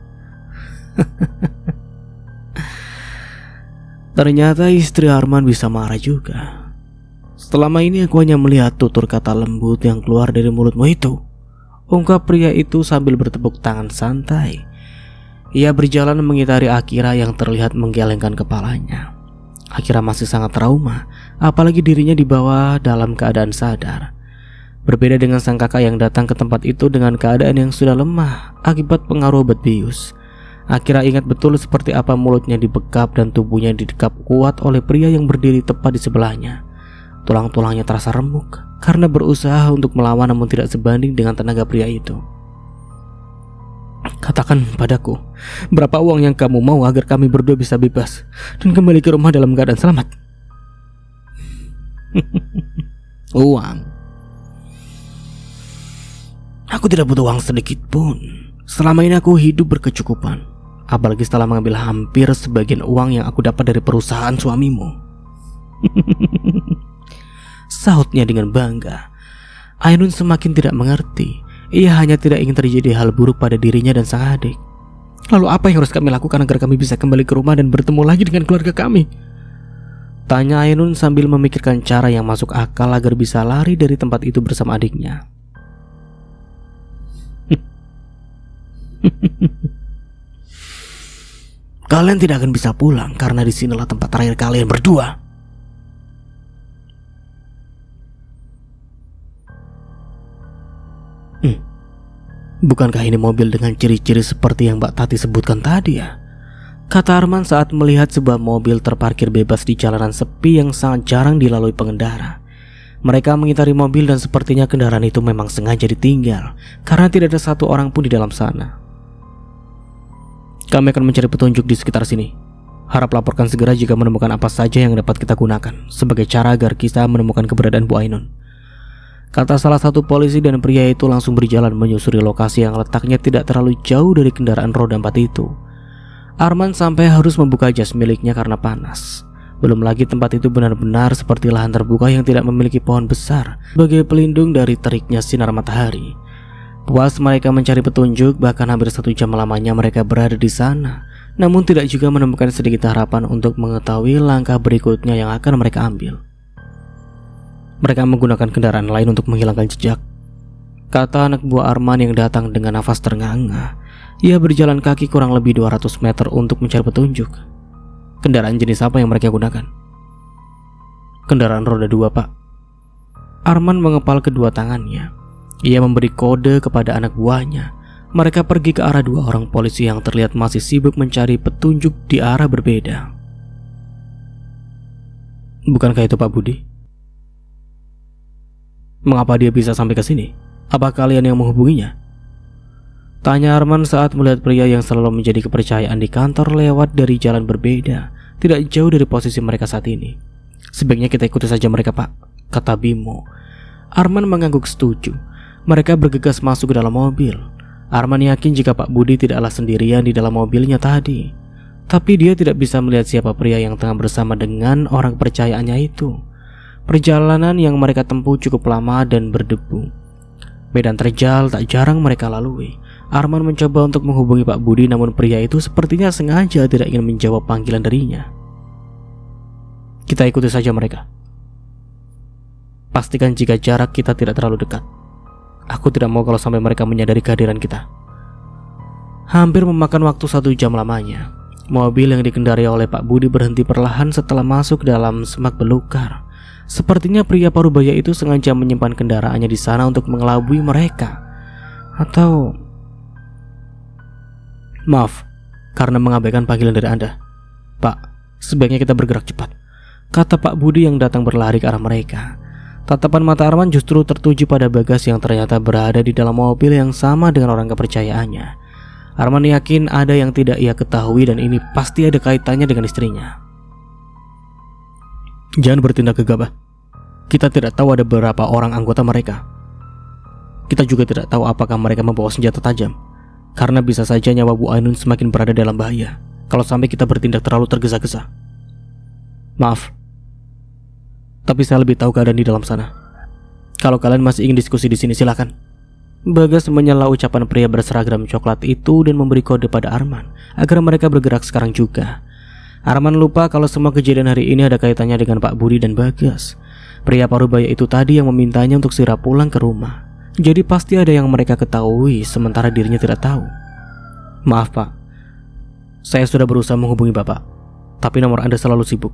[SPEAKER 1] Ternyata istri Arman bisa marah juga. Selama ini aku hanya melihat tutur kata lembut yang keluar dari mulutmu itu, ungkap pria itu sambil bertepuk tangan santai. Ia berjalan mengitari Akira yang terlihat menggelengkan kepalanya. Akira masih sangat trauma, apalagi dirinya dibawa dalam keadaan sadar. Berbeda dengan sang kakak yang datang ke tempat itu dengan keadaan yang sudah lemah akibat pengaruh obat bius. Akira ingat betul seperti apa mulutnya dibekap dan tubuhnya didekap kuat oleh pria yang berdiri tepat di sebelahnya. Tulang-tulangnya terasa remuk karena berusaha untuk melawan namun tidak sebanding dengan tenaga pria itu. Katakan padaku, berapa uang yang kamu mau agar kami berdua bisa bebas dan kembali ke rumah dalam keadaan selamat? Uang? Aku tidak butuh uang sedikit pun. Selama ini aku hidup berkecukupan. Apalagi setelah mengambil hampir sebagian uang yang aku dapat dari perusahaan suamimu. Sahutnya dengan bangga. Ainun semakin tidak mengerti. Ia hanya tidak ingin terjadi hal buruk pada dirinya dan sang adik. Lalu apa yang harus kami lakukan agar kami bisa kembali ke rumah dan bertemu lagi dengan keluarga kami? Tanya Ainun sambil memikirkan cara yang masuk akal agar bisa lari dari tempat itu bersama adiknya. Kalian tidak akan bisa pulang karena disinilah tempat terakhir kalian berdua. Bukankah ini mobil dengan ciri-ciri seperti yang Mbak Tati sebutkan tadi ya? Kata Arman saat melihat sebuah mobil terparkir bebas di jalanan sepi yang sangat jarang dilalui pengendara. Mereka mengitari mobil dan sepertinya kendaraan itu memang sengaja ditinggal karena tidak ada satu orang pun di dalam sana. Kami akan mencari petunjuk di sekitar sini. Harap laporkan segera jika menemukan apa saja yang dapat kita gunakan sebagai cara agar kita menemukan keberadaan Bu Ainun. Kata salah satu polisi dan pria itu langsung berjalan menyusuri lokasi yang letaknya tidak terlalu jauh dari kendaraan roda 4 itu. Arman sampai harus membuka jas miliknya karena panas. Belum lagi tempat itu benar-benar seperti lahan terbuka yang tidak memiliki pohon besar sebagai pelindung dari teriknya sinar matahari. Puas mereka mencari petunjuk, bahkan hampir 1 jam lamanya mereka berada di sana. Namun tidak juga menemukan sedikit harapan untuk mengetahui langkah berikutnya yang akan mereka ambil. Mereka menggunakan kendaraan lain untuk menghilangkan jejak. Kata anak buah Arman yang datang dengan nafas ternganga. Ia berjalan kaki kurang lebih 200 meter untuk mencari petunjuk. Kendaraan jenis apa yang mereka gunakan? Kendaraan roda 2, Pak. Arman mengepal kedua tangannya. Ia memberi kode kepada anak buahnya. Mereka pergi ke arah 2 orang polisi yang terlihat masih sibuk mencari petunjuk di arah berbeda. Bukankah itu Pak Budi? Mengapa dia bisa sampai ke sini? Apa kalian yang menghubunginya? Tanya Arman saat melihat pria yang selalu menjadi kepercayaan di kantor lewat dari jalan berbeda, tidak jauh dari posisi mereka saat ini. Sebaiknya kita ikuti saja mereka, Pak, kata Bimo. Arman mengangguk setuju. Mereka bergegas masuk ke dalam mobil. Arman yakin jika Pak Budi tidaklah sendirian di dalam mobilnya tadi. Tapi dia tidak bisa melihat siapa pria yang tengah bersama dengan orang kepercayaannya itu. Perjalanan yang mereka tempuh cukup lama dan berdebu. Medan terjal tak jarang mereka lalui. Arman mencoba untuk menghubungi Pak Budi, namun pria itu sepertinya sengaja tidak ingin menjawab panggilan darinya. Kita ikuti saja mereka. Pastikan jika jarak kita tidak terlalu dekat. Aku tidak mau kalau sampai mereka menyadari kehadiran kita. Hampir memakan waktu 1 jam lamanya. Mobil yang dikendarai oleh Pak Budi berhenti perlahan setelah masuk dalam semak belukar. Sepertinya pria parubaya itu sengaja menyimpan kendaraannya di sana untuk mengelabui mereka. Atau... Maaf, karena mengabaikan panggilan dari Anda. Pak, sebaiknya kita bergerak cepat, kata Pak Budi yang datang berlari ke arah mereka. Tatapan mata Arman justru tertuju pada Bagas yang ternyata berada di dalam mobil yang sama dengan orang kepercayaannya. Arman yakin ada yang tidak ia ketahui dan ini pasti ada kaitannya dengan istrinya. Jangan bertindak gegabah. Kita tidak tahu ada berapa orang anggota mereka. Kita juga tidak tahu apakah mereka membawa senjata tajam. Karena bisa saja nyawa Bu Ainun semakin berada dalam bahaya kalau sampai kita bertindak terlalu tergesa-gesa. Maaf, tapi saya lebih tahu keadaan di dalam sana. Kalau kalian masih ingin diskusi di sini, silakan. Bagas menyela ucapan pria berseragam coklat itu dan memberi kode pada Arman agar mereka bergerak sekarang juga. Arman lupa kalau semua kejadian hari ini ada kaitannya dengan Pak Budi dan Bagas. Pria parubaya itu tadi yang memintanya untuk segera pulang ke rumah. Jadi pasti ada yang mereka ketahui sementara dirinya tidak tahu. Maaf Pak, saya sudah berusaha menghubungi Bapak, tapi nomor Anda selalu sibuk,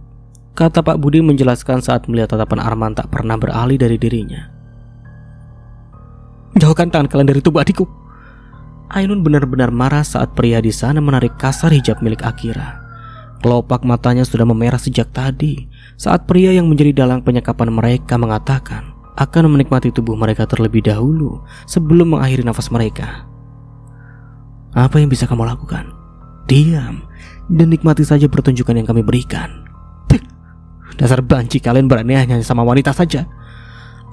[SPEAKER 1] kata Pak Budi menjelaskan saat melihat tatapan Arman tak pernah beralih dari dirinya. Jauhkan tangan kalian dari tubuh adikku. Ainun benar-benar marah saat pria di sana menarik kasar hijab milik Akira. Kelopak matanya sudah memerah sejak tadi saat pria yang menjadi dalang penyekapan mereka mengatakan akan menikmati tubuh mereka terlebih dahulu sebelum mengakhiri nafas mereka. Apa yang bisa kamu lakukan? Diam dan nikmati saja pertunjukan yang kami berikan. Dasar banci, kalian berani hanya sama wanita saja.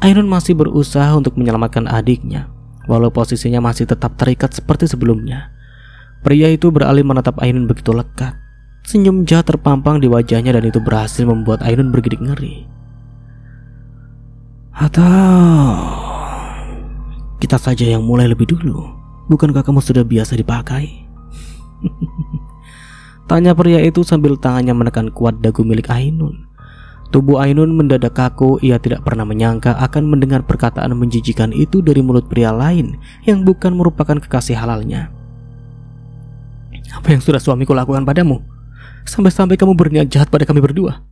[SPEAKER 1] Ainun masih berusaha untuk menyelamatkan adiknya, walau posisinya masih tetap terikat seperti sebelumnya. Pria itu beralih menatap Ainun begitu lekat. Senyum jahat terpampang di wajahnya dan itu berhasil membuat Ainun bergidik ngeri. Atau kita saja yang mulai lebih dulu? Bukankah kamu sudah biasa dipakai? Tanya pria itu sambil tangannya menekan kuat dagu milik Ainun. Tubuh Ainun mendadak kaku. Ia tidak pernah menyangka akan mendengar perkataan menjijikan itu dari mulut pria lain yang bukan merupakan kekasih halalnya. Apa yang sudah suamiku lakukan padamu? Sampai-sampai kamu berniat jahat pada kami berdua?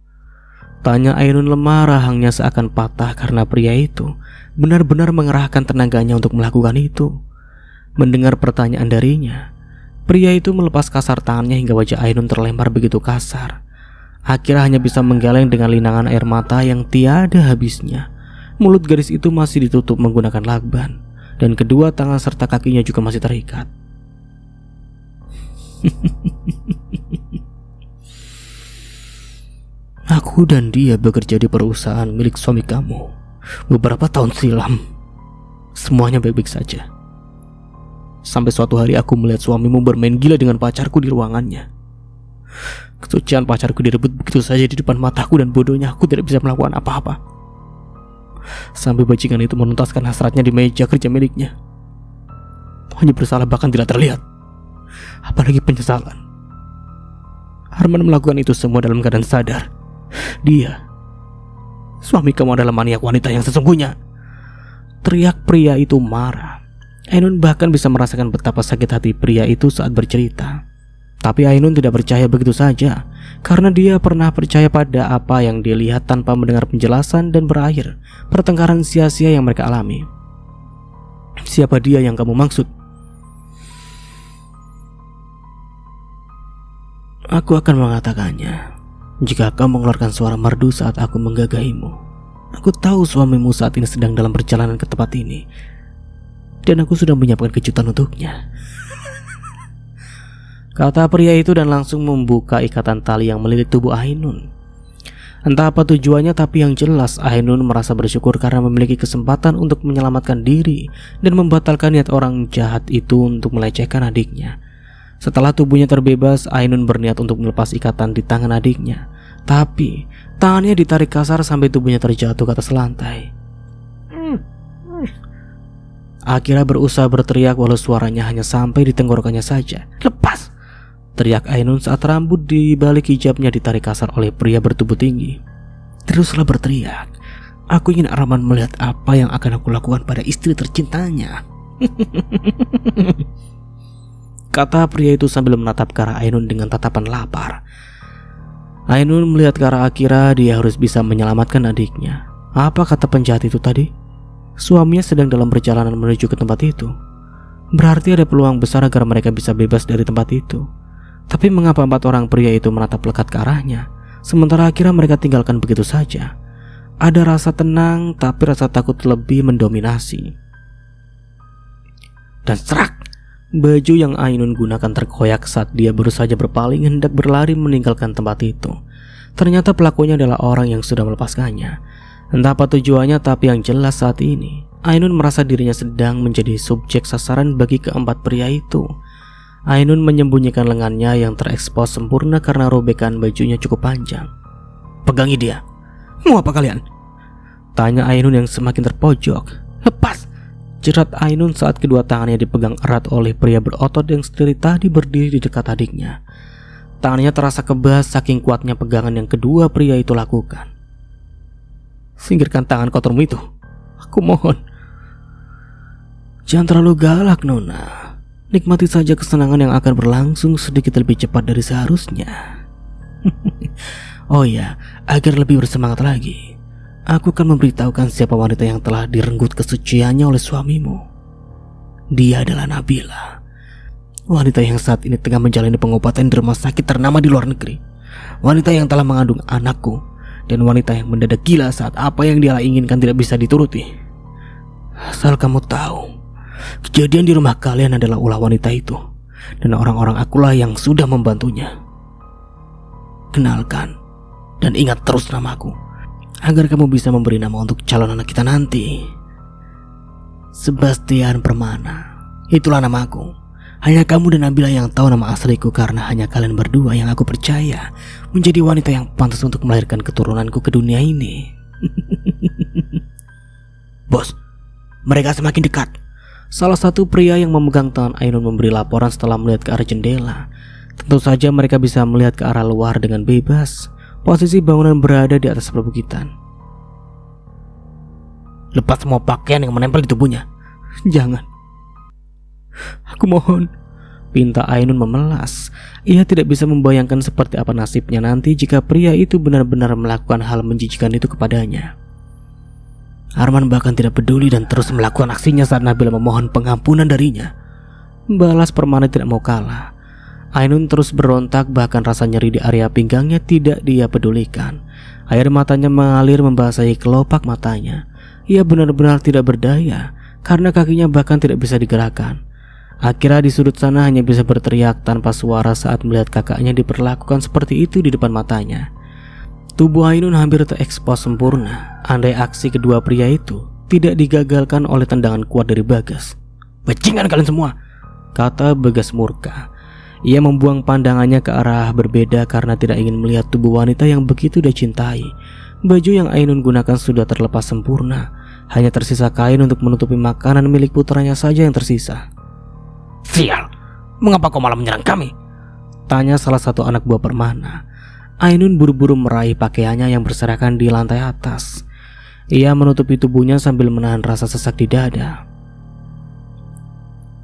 [SPEAKER 1] Tanya Ainun lemah, rahangnya seakan patah karena pria itu benar-benar mengerahkan tenaganya untuk melakukan itu. Mendengar pertanyaan darinya, pria itu melepas kasar tangannya hingga wajah Ainun terlempar begitu kasar. Akira hanya bisa menggeleng dengan linangan air mata yang tiada habisnya. Mulut gadis itu masih ditutup menggunakan lakban dan kedua tangan serta kakinya juga masih terikat. Aku dan dia bekerja di perusahaan milik suami kamu beberapa tahun silam. Semuanya baik-baik saja. Sampai suatu hari aku melihat suamimu bermain gila dengan pacarku di ruangannya. Kesucian pacarku direbut begitu saja di depan mataku dan bodohnya aku tidak bisa melakukan apa-apa. Sampai bajingan itu menuntaskan hasratnya di meja kerja miliknya. Hanya bersalah bahkan tidak terlihat. Apalagi penyesalan. Arman melakukan itu semua dalam keadaan sadar. Dia, suami kamu adalah maniak wanita yang sesungguhnya. Teriak pria itu marah. Ainun bahkan bisa merasakan betapa sakit hati pria itu saat bercerita. Tapi Ainun tidak percaya begitu saja, karena dia pernah percaya pada apa yang dia lihat tanpa mendengar penjelasan dan berakhir pertengkaran sia-sia yang mereka alami. Siapa dia yang kamu maksud? Aku akan mengatakannya jika kau mengeluarkan suara merdu saat aku menggagahimu. Aku tahu suamimu saat ini sedang dalam perjalanan ke tempat ini, dan aku sudah menyiapkan kejutan untuknya, kata pria itu dan langsung membuka ikatan tali yang melilit tubuh Ainun. Entah apa tujuannya, tapi yang jelas Ainun merasa bersyukur karena memiliki kesempatan untuk menyelamatkan diri dan membatalkan niat orang jahat itu untuk melecehkan adiknya. Setelah tubuhnya terbebas, Ainun berniat untuk melepas ikatan di tangan adiknya. Tapi tangannya ditarik kasar sampai tubuhnya terjatuh ke atas lantai. Akira berusaha berteriak walau suaranya hanya sampai di tenggorokannya saja. Lepas! Teriak Ainun saat rambut di balik hijabnya ditarik kasar oleh pria bertubuh tinggi. Teruslah berteriak. Aku ingin Arman melihat apa yang akan aku lakukan pada istri tercintanya. kata pria itu sambil menatap ke arah Ainun dengan tatapan lapar. Ainun melihat ke arah Akira, dia harus bisa menyelamatkan adiknya. Apa kata penjahat itu tadi? Suaminya sedang dalam perjalanan menuju ke tempat itu. Berarti ada peluang besar agar mereka bisa bebas dari tempat itu. Tapi mengapa 4 orang pria itu menatap lekat ke arahnya, sementara Akira mereka tinggalkan begitu saja? Ada rasa tenang, tapi rasa takut lebih mendominasi. Dan serak, baju yang Ainun gunakan terkoyak saat dia baru saja berpaling hendak berlari meninggalkan tempat itu. Ternyata pelakunya adalah orang yang sudah melepaskannya. Entah apa tujuannya, tapi yang jelas saat ini Ainun merasa dirinya sedang menjadi subjek sasaran bagi keempat pria itu. Ainun menyembunyikan lengannya yang terekspos sempurna karena robekan bajunya cukup panjang. "Pegangi dia." "Mau apa kalian?" tanya Ainun yang semakin terpojok. "Lepas!" jerat Ainun saat kedua tangannya dipegang erat oleh pria berotot yang dari tadi berdiri di dekat adiknya. Tangannya terasa kebas saking kuatnya pegangan yang kedua pria itu lakukan. "Singkirkan tangan kotormu itu, aku mohon." "Jangan terlalu galak, Nona. Nikmati saja kesenangan yang akan berlangsung sedikit lebih cepat dari seharusnya." "Oh ya, agar lebih bersemangat lagi, aku akan memberitahukan siapa wanita yang telah direnggut kesuciannya oleh suamimu. Dia adalah Nabila, wanita yang saat ini tengah menjalani pengobatan di rumah sakit ternama di luar negeri. Wanita yang telah mengandung anakku, dan wanita yang mendadak gila saat apa yang dia inginkan tidak bisa dituruti. Asal kamu tahu, kejadian di rumah kalian adalah ulah wanita itu, dan orang-orang akulah yang sudah membantunya. Kenalkan dan ingat terus namaku, agar kamu bisa memberi nama untuk calon anak kita nanti. Sebastian Permana, itulah namaku. Hanya kamu dan Nabila yang tahu nama asliku, karena hanya kalian berdua yang aku percaya menjadi wanita yang pantas untuk melahirkan keturunanku ke dunia ini." "Bos, mereka semakin dekat." Salah satu pria yang memegang tangan Ainun memberi laporan setelah melihat ke arah jendela. Tentu saja mereka bisa melihat ke arah luar dengan bebas. Posisi bangunan berada di atas perbukitan. "Lepas semua pakaian yang menempel di tubuhnya." "Jangan, aku mohon," pinta Ainun memelas. Ia tidak bisa membayangkan seperti apa nasibnya nanti jika pria itu benar-benar melakukan hal menjijikan itu kepadanya. Arman bahkan tidak peduli dan terus melakukan aksinya saat Nabila memohon pengampunan darinya. Balas Permana tidak mau kalah. Ainun terus berontak, bahkan rasa nyeri di area pinggangnya tidak dia pedulikan. Air matanya mengalir membasahi kelopak matanya. Ia benar-benar tidak berdaya karena kakinya bahkan tidak bisa digerakkan. Akira di sudut sana hanya bisa berteriak tanpa suara saat melihat kakaknya diperlakukan seperti itu di depan matanya. Tubuh Ainun hampir terekspos sempurna. Andai aksi kedua pria itu tidak digagalkan oleh tendangan kuat dari Bagas. "Bajingan kalian semua," kata Bagas murka. Ia membuang pandangannya ke arah berbeda karena tidak ingin melihat tubuh wanita yang begitu dia cintai. Baju yang Ainun gunakan sudah terlepas sempurna. Hanya tersisa kain untuk menutupi makanan milik putranya saja yang tersisa. "Sial, mengapa kau malah menyerang kami?" tanya salah satu anak buah Permana. Ainun buru-buru meraih pakaiannya yang berserakan di lantai atas. Ia menutupi tubuhnya sambil menahan rasa sesak di dada.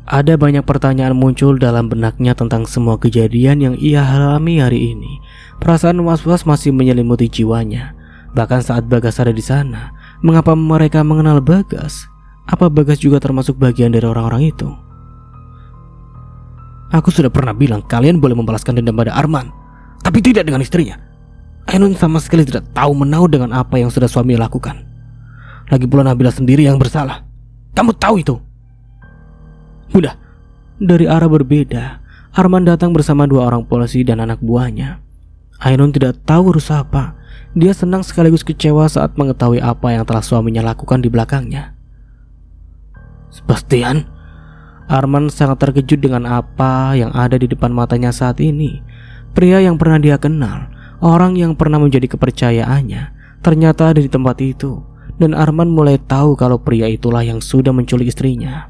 [SPEAKER 1] Ada banyak pertanyaan muncul dalam benaknya tentang semua kejadian yang ia alami hari ini. Perasaan was-was masih menyelimuti jiwanya. Bahkan saat Bagas ada di sana, mengapa mereka mengenal Bagas? Apa Bagas juga termasuk bagian dari orang-orang itu? "Aku sudah pernah bilang kalian boleh membalaskan dendam pada Arman, tapi tidak dengan istrinya. Ainun sama sekali tidak tahu menahu dengan apa yang sudah suami lakukan. Lagi pula Nabila sendiri yang bersalah. Kamu tahu itu." Udah, dari arah berbeda, Arman datang bersama 2 orang polisi dan anak buahnya. Ainun tidak tahu harus apa. Dia senang sekaligus kecewa saat mengetahui apa yang telah suaminya lakukan di belakangnya. "Sebastian?" Arman sangat terkejut dengan apa yang ada di depan matanya saat ini. Pria yang pernah dia kenal, orang yang pernah menjadi kepercayaannya, ternyata ada di tempat itu. Dan Arman mulai tahu kalau pria itulah yang sudah menculik istrinya.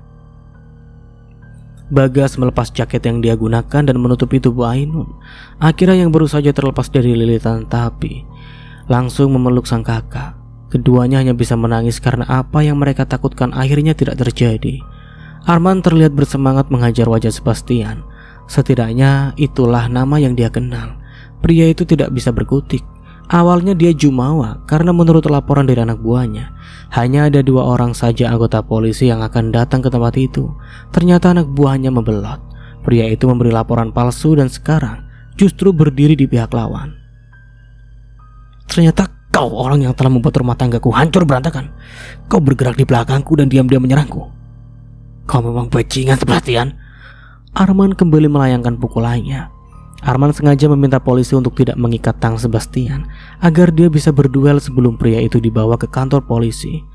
[SPEAKER 1] Bagas melepas jaket yang dia gunakan dan menutupi tubuh Ainun. Akira yang baru saja terlepas dari lilitan tapi langsung memeluk sang kakak. Keduanya hanya bisa menangis karena apa yang mereka takutkan akhirnya tidak terjadi. Arman terlihat bersemangat menghajar wajah Sebastian. Setidaknya itulah nama yang dia kenal. Pria itu tidak bisa berkutik. Awalnya dia jumawa karena menurut laporan dari anak buahnya, hanya ada 2 orang saja anggota polisi yang akan datang ke tempat itu. Ternyata anak buahnya membelot. Pria itu memberi laporan palsu dan sekarang justru berdiri di pihak lawan. Ternyata kau orang yang telah membuat rumah tanggaku hancur berantakan. Kau bergerak di belakangku dan diam-diam menyerangku. Kau memang bajingan Sebastian. Arman kembali melayangkan pukulannya. Arman sengaja meminta polisi untuk tidak mengikat tangan Sebastian agar dia bisa berduel sebelum pria itu dibawa ke kantor polisi.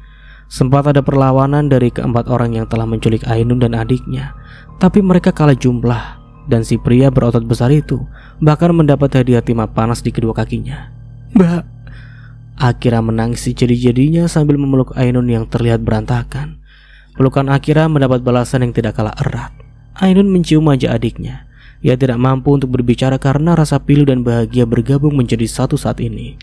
[SPEAKER 1] Sempat ada perlawanan dari keempat orang yang telah menculik Ainun dan adiknya, tapi mereka kalah jumlah dan si pria berotot besar itu bahkan mendapat hadiah timah panas di kedua kakinya. Mbak, Akira menangis sejadi-jadinya sambil memeluk Ainun yang terlihat berantakan. Pelukan Akira mendapat balasan yang tidak kalah erat. Ainun mencium wajah adiknya. Ia tidak mampu untuk berbicara karena rasa pilu dan bahagia bergabung menjadi satu saat ini.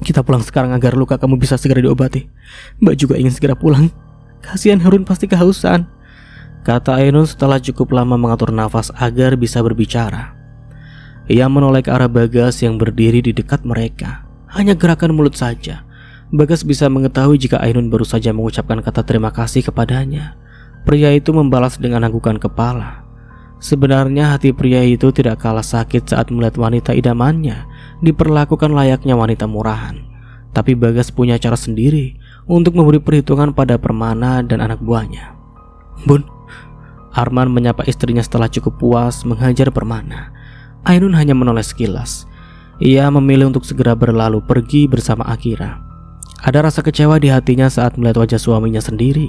[SPEAKER 1] Kita pulang sekarang agar luka kamu bisa segera diobati. Mbak juga ingin segera pulang. Kasihan Harun pasti kehausan, kata Ainun setelah cukup lama mengatur nafas agar bisa berbicara. Ia menoleh ke arah Bagas yang berdiri di dekat mereka. Hanya gerakan mulut saja Bagas bisa mengetahui jika Ainun baru saja mengucapkan kata terima kasih kepadanya. Pria itu membalas dengan anggukan kepala. Sebenarnya hati pria itu tidak kalah sakit saat melihat wanita idamannya diperlakukan layaknya wanita murahan. Tapi Bagas punya cara sendiri untuk memberi perhitungan pada Permana dan anak buahnya. Bun, Arman menyapa istrinya setelah cukup puas menghajar Permana. Ainun hanya menoleh sekilas. Ia memilih untuk segera berlalu pergi bersama Akira. Ada rasa kecewa di hatinya saat melihat wajah suaminya sendiri.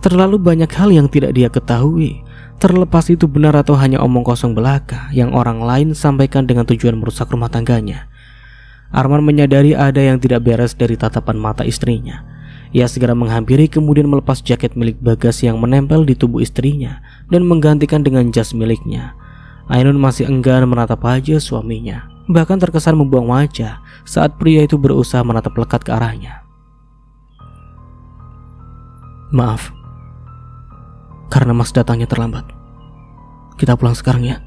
[SPEAKER 1] Terlalu banyak hal yang tidak dia ketahui. Terlepas itu benar atau hanya omong kosong belaka yang orang lain sampaikan dengan tujuan merusak rumah tangganya. Arman menyadari ada yang tidak beres dari tatapan mata istrinya. Ia segera menghampiri kemudian melepas jaket milik Bagas yang menempel di tubuh istrinya dan menggantikan dengan jas miliknya. Ainun masih enggan menatap wajah suaminya, bahkan terkesan membuang wajah saat pria itu berusaha menatap lekat ke arahnya. Maaf, karena Mas datangnya terlambat. Kita pulang sekarang ya.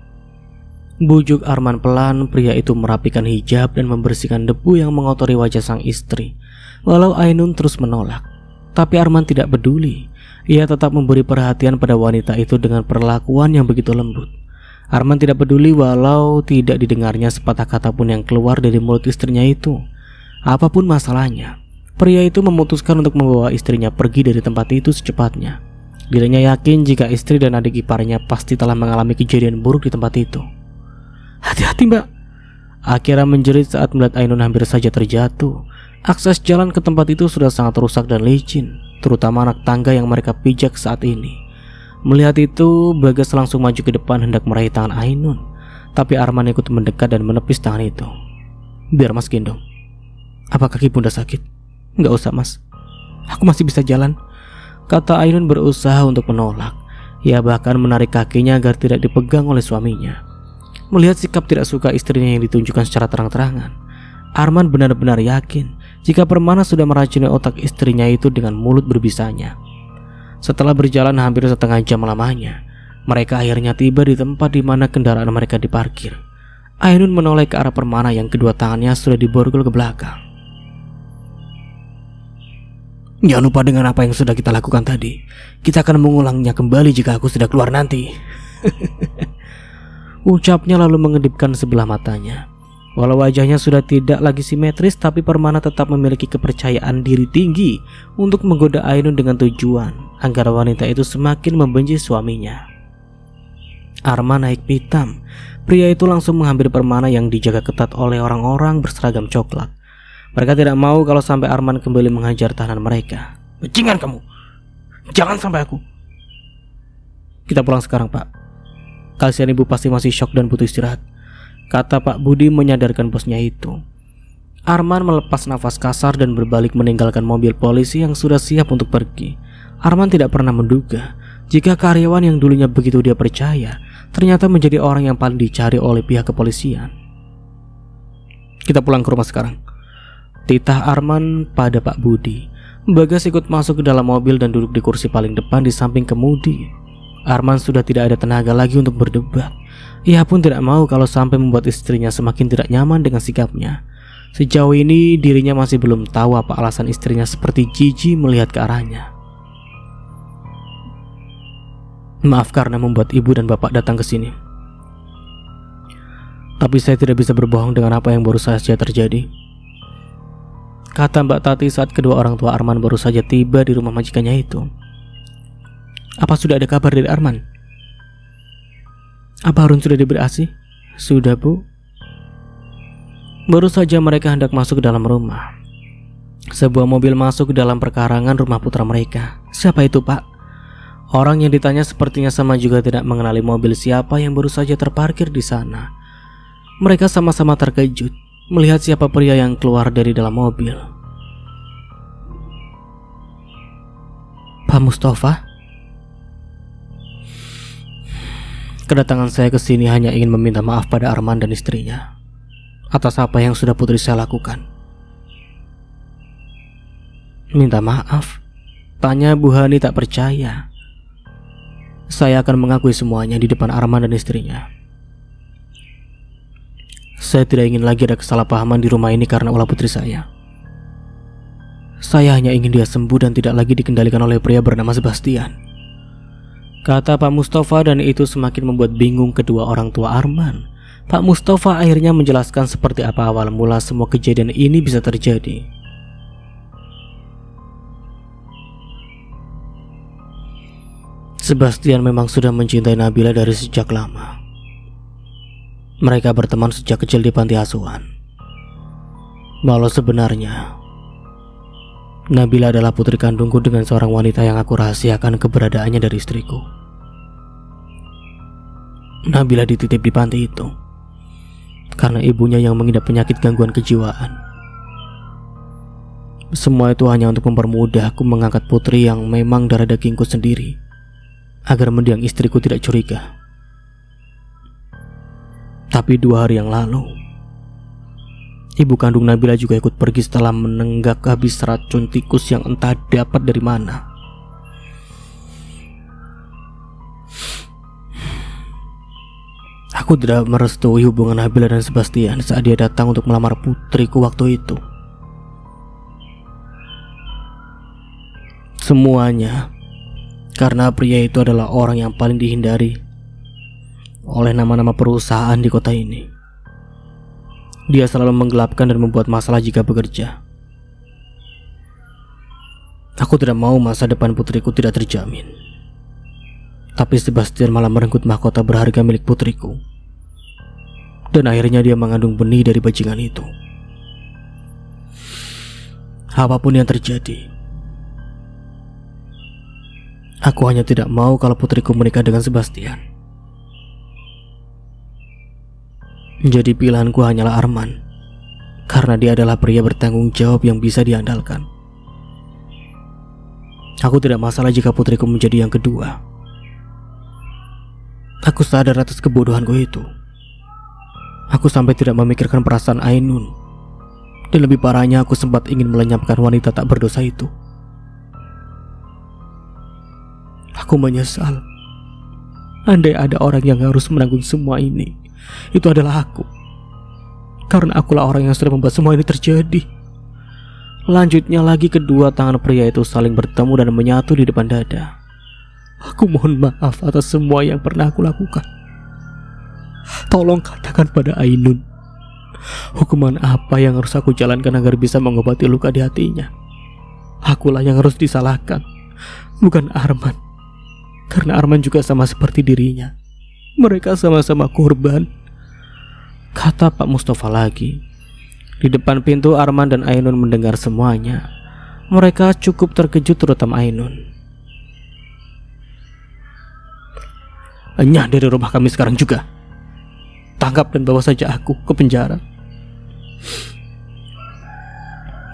[SPEAKER 1] Bujuk Arman pelan. Pria itu merapikan hijab dan membersihkan debu yang mengotori wajah sang istri. Walau Ainun terus menolak, tapi Arman tidak peduli. Ia tetap memberi perhatian pada wanita itu dengan perlakuan yang begitu lembut. Arman tidak peduli walau tidak didengarnya sepatah kata pun yang keluar dari mulut istrinya itu. Apapun masalahnya, pria itu memutuskan untuk membawa istrinya pergi dari tempat itu secepatnya. Dirinya yakin jika istri dan adik iparnya pasti telah mengalami kejadian buruk di tempat itu. Hati-hati Mbak, Akira menjerit saat melihat Ainun hampir saja terjatuh. Akses jalan ke tempat itu sudah sangat rusak dan licin, terutama anak tangga yang mereka pijak saat ini. Melihat itu, Bagas langsung maju ke depan hendak meraih tangan Ainun, tapi Arman ikut mendekat dan menepis tangan itu. Biar Mas gendong. Apa kaki Bunda sakit? Enggak usah Mas, aku masih bisa jalan, kata Ainun berusaha untuk menolak. Ia bahkan menarik kakinya agar tidak dipegang oleh suaminya. Melihat sikap tidak suka istrinya yang ditunjukkan secara terang-terangan, Arman benar-benar yakin jika Permana sudah meracuni otak istrinya itu dengan mulut berbisanya. Setelah berjalan hampir setengah jam lamanya, mereka akhirnya tiba di tempat di mana kendaraan mereka diparkir. Ainun menoleh ke arah Permana yang kedua tangannya sudah diborgol ke belakang. Jangan lupa dengan apa yang sudah kita lakukan tadi. Kita akan mengulangnya kembali jika aku sudah keluar nanti. Ucapnya lalu mengedipkan sebelah matanya. Walau wajahnya sudah tidak lagi simetris, tapi Permana tetap memiliki kepercayaan diri tinggi untuk menggoda Ainun dengan tujuan agar wanita itu semakin membenci suaminya. Arman naik pitam. Pria itu langsung menghampiri Permana yang dijaga ketat oleh orang-orang berseragam coklat. Mereka tidak mau kalau sampai Arman kembali menghajar tahanan mereka. Bajingan kamu, jangan sampai aku. Kita pulang sekarang Pak. Kasihan ibu pasti masih syok dan butuh istirahat, kata Pak Budi menyadarkan bosnya itu. Arman melepas nafas kasar dan berbalik meninggalkan mobil polisi yang sudah siap untuk pergi. Arman tidak pernah menduga jika karyawan yang dulunya begitu dia percaya ternyata menjadi orang yang paling dicari oleh pihak kepolisian. Kita pulang ke rumah sekarang, titah Arman pada Pak Budi. Bagas ikut masuk ke dalam mobil dan duduk di kursi paling depan di samping kemudi. Arman sudah tidak ada tenaga lagi untuk berdebat. Ia pun tidak mau kalau sampai membuat istrinya semakin tidak nyaman dengan sikapnya. Sejauh ini dirinya masih belum tahu apa alasan istrinya seperti jijik melihat ke arahnya. Maaf karena membuat ibu dan bapak datang ke sini. Tapi saya tidak bisa berbohong dengan apa yang baru saja terjadi, kata Mbak Tati saat kedua orang tua Arman baru saja tiba di rumah majikannya itu. Apa sudah ada kabar dari Arman? Apa Harun sudah diberi ASI? Sudah, Bu. Baru saja mereka hendak masuk ke dalam rumah, sebuah mobil masuk ke dalam perkarangan rumah putra mereka. Siapa itu, Pak? Orang yang ditanya sepertinya sama juga tidak mengenali mobil siapa yang baru saja terparkir di sana. Mereka sama-sama terkejut melihat siapa pria yang keluar dari dalam mobil. Pak Mustafa? Kedatangan saya ke sini hanya ingin meminta maaf pada Arman dan istrinya atas apa yang sudah putri saya lakukan. Minta maaf? Tanya Bu Hani tak percaya. Saya akan mengakui semuanya di depan Arman dan istrinya. Saya tidak ingin lagi ada kesalahpahaman di rumah ini karena ulah putri saya. Saya hanya ingin dia sembuh dan tidak lagi dikendalikan oleh pria bernama Sebastian, kata Pak Mustafa, dan itu semakin membuat bingung kedua orang tua Arman. Pak Mustafa akhirnya menjelaskan seperti apa awal mula semua kejadian ini bisa terjadi. Sebastian memang sudah mencintai Nabila dari sejak lama. Mereka berteman sejak kecil di panti asuhan. Walau sebenarnya Nabila adalah putri kandungku dengan seorang wanita yang aku rahasiakan keberadaannya dari istriku. Nabila dititip di panti itu karena ibunya yang mengidap penyakit gangguan kejiwaan. Semua itu hanya untuk mempermudah aku mengangkat putri yang memang darah dagingku sendiri, agar mendiang istriku tidak curiga. Tapi 2 hari yang lalu, ibu kandung Nabila juga ikut pergi setelah menenggak habis racun tikus yang entah dapat dari mana. Aku tidak merestui hubungan Nabila dan Sebastian saat dia datang untuk melamar putriku waktu itu. Semuanya karena pria itu adalah orang yang paling dihindari oleh nama-nama perusahaan di kota ini. Dia selalu menggelapkan dan membuat masalah jika bekerja. Aku tidak mau masa depan putriku tidak terjamin. Tapi Sebastian malah merenggut mahkota berharga milik putriku. Dan akhirnya dia mengandung benih dari bajingan itu. Apapun yang terjadi, aku hanya tidak mau kalau putriku menikah dengan Sebastian. Jadi pilihanku hanyalah Arman, karena dia adalah pria bertanggung jawab yang bisa diandalkan. Aku tidak masalah jika putriku menjadi yang kedua. Aku sadar atas kebodohanku itu. Aku sampai tidak memikirkan perasaan Ainun. Dan lebih parahnya, aku sempat ingin melenyapkan wanita tak berdosa itu. Aku menyesal. Andai ada orang yang harus menanggung semua ini, itu adalah aku. Karena akulah orang yang sudah membuat semua ini terjadi. Lanjutnya lagi, kedua tangan pria itu saling bertemu dan menyatu di depan dada. Aku mohon maaf atas semua yang pernah aku lakukan. Tolong katakan pada Ainun, hukuman apa yang harus aku jalankan agar bisa mengobati luka di hatinya. Akulah yang harus disalahkan, bukan Arman. Karena Arman juga sama seperti dirinya. Mereka sama-sama korban, kata Pak Mustafa lagi. Di depan pintu, Arman dan Ainun mendengar semuanya. Mereka cukup terkejut, terutama Ainun. Enyah dari rumah kami sekarang juga. Tangkap dan bawa saja aku ke penjara.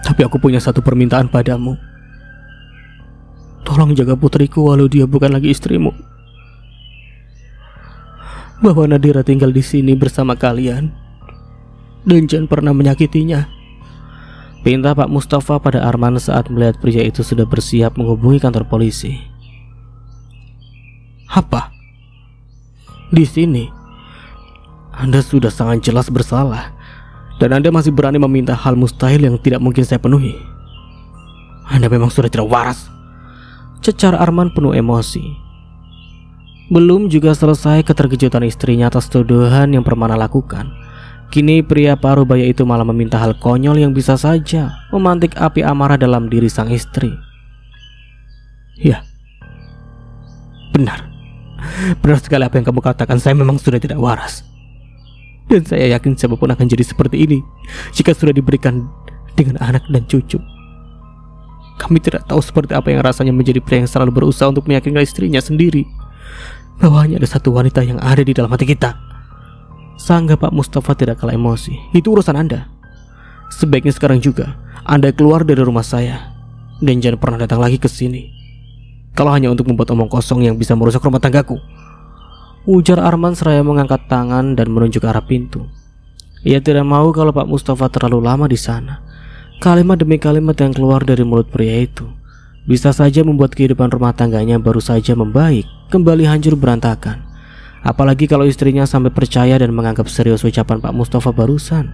[SPEAKER 1] Tapi aku punya satu permintaan padamu. Tolong jaga putriku walau dia bukan lagi istrimu. Bawa Nadira tinggal di sini bersama kalian dan jangan pernah menyakitinya. Pinta Pak Mustafa pada Arman saat melihat pria itu sudah bersiap menghubungi kantor polisi. Apa? Di sini Anda sudah sangat jelas bersalah, dan Anda masih berani meminta hal mustahil yang tidak mungkin saya penuhi. Anda memang sudah tidak waras, cecar Arman penuh emosi. Belum juga selesai keterkejutan istrinya atas tuduhan yang Permana lakukan, kini pria parubaya itu malah meminta hal konyol yang bisa saja memantik api amarah dalam diri sang istri. Ya, benar sekali apa yang kamu katakan. Saya memang sudah tidak waras, dan saya yakin siapapun akan jadi seperti ini jika sudah diberikan dengan anak dan cucu. Kami tidak tahu seperti apa yang rasanya menjadi pria yang selalu berusaha untuk meyakinkan istrinya sendiri bahwa hanya ada satu wanita yang ada di dalam hati kita. Sanggah Pak Mustafa tidak kalah emosi. Itu urusan Anda. Sebaiknya sekarang juga Anda keluar dari rumah saya dan jangan pernah datang lagi ke sini, kalau hanya untuk membuat omong kosong yang bisa merusak rumah tanggaku, ujar Arman seraya mengangkat tangan dan menunjuk arah pintu. Ia tidak mau kalau Pak Mustafa terlalu lama di sana. Kalimat demi kalimat yang keluar dari mulut pria itu bisa saja membuat kehidupan rumah tangganya baru saja membaik kembali hancur berantakan. Apalagi kalau istrinya sampai percaya dan menganggap serius ucapan Pak Mustafa barusan.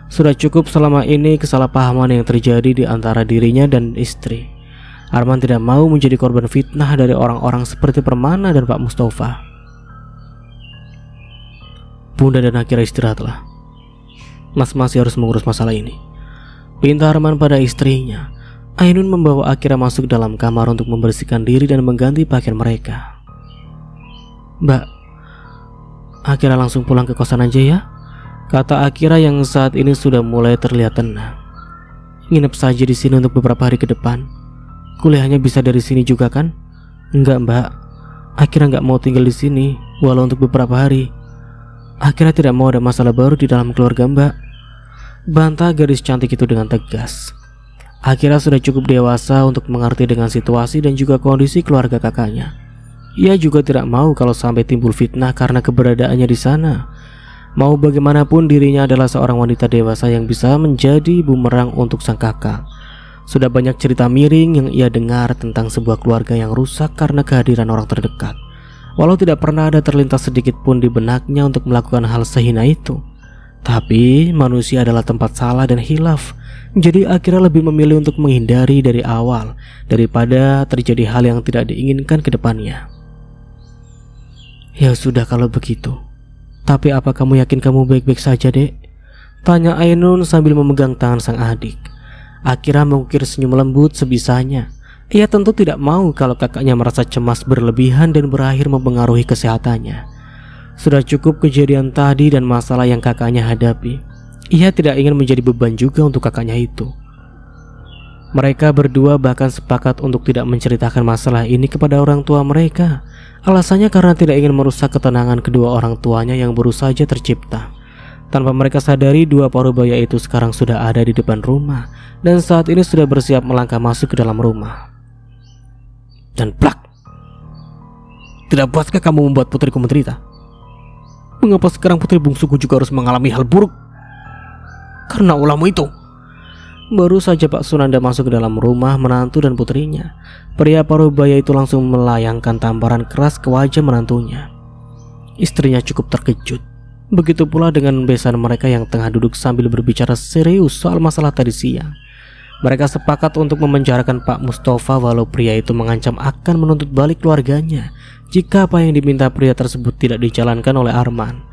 [SPEAKER 1] Sudah cukup selama ini kesalahpahaman yang terjadi di antara dirinya dan istri. Arman tidak mau menjadi korban fitnah dari orang-orang seperti Permana dan Pak Mustafa. Bunda dan Akira istirahatlah. Mas masih harus mengurus masalah ini, pinta Arman pada istrinya. Ainun membawa Akira masuk dalam kamar untuk membersihkan diri dan mengganti pakaian mereka. Mbak, Akira langsung pulang ke kosan aja ya, kata Akira yang saat ini sudah mulai terlihat tenang. Nginep saja di sini untuk beberapa hari ke depan. Kuliahnya bisa dari sini juga kan? Enggak Mbak, Akira enggak mau tinggal di sini walau untuk beberapa hari. Akira tidak mau ada masalah baru di dalam keluarga Mbak, bantah gadis cantik itu dengan tegas. Akira sudah cukup dewasa untuk mengerti dengan situasi dan juga kondisi keluarga kakaknya. Ia juga tidak mau kalau sampai timbul fitnah karena keberadaannya di sana. Mau bagaimanapun dirinya adalah seorang wanita dewasa yang bisa menjadi bumerang untuk sang kakak. Sudah banyak cerita miring yang ia dengar tentang sebuah keluarga yang rusak karena kehadiran orang terdekat. Walau tidak pernah ada terlintas sedikit pun di benaknya untuk melakukan hal sehina itu. Tapi manusia adalah tempat salah dan hilaf. Jadi Akira lebih memilih untuk menghindari dari awal daripada terjadi hal yang tidak diinginkan ke depannya. Ya sudah kalau begitu. Tapi apa kamu yakin kamu baik-baik saja, Dek? Tanya Ainun sambil memegang tangan sang adik. Akira mengukir senyum lembut sebisanya. Ia tentu tidak mau kalau kakaknya merasa cemas berlebihan dan berakhir mempengaruhi kesehatannya. Sudah cukup kejadian tadi dan masalah yang kakaknya hadapi. Ia tidak ingin menjadi beban juga untuk kakaknya itu. Mereka berdua bahkan sepakat untuk tidak menceritakan masalah ini kepada orang tua mereka. Alasannya karena tidak ingin merusak ketenangan kedua orang tuanya yang baru saja tercipta. Tanpa mereka sadari, dua parubaya itu sekarang sudah ada di depan rumah dan saat ini sudah bersiap melangkah masuk ke dalam rumah. Dan plak! Tidak puaskah kamu membuat putriku menderita? Mengapa sekarang putri bungsuku juga harus mengalami hal buruk? Karena ulahmu itu. Baru saja Pak Sunanda masuk ke dalam rumah menantu dan putrinya, pria parubaya itu langsung melayangkan tamparan keras ke wajah menantunya. Istrinya cukup terkejut. Begitu pula dengan besan mereka yang tengah duduk sambil berbicara serius soal masalah tadi siang. Mereka sepakat untuk memenjarakan Pak Mustafa walau pria itu mengancam akan menuntut balik keluarganya jika apa yang diminta pria tersebut tidak dijalankan oleh Arman.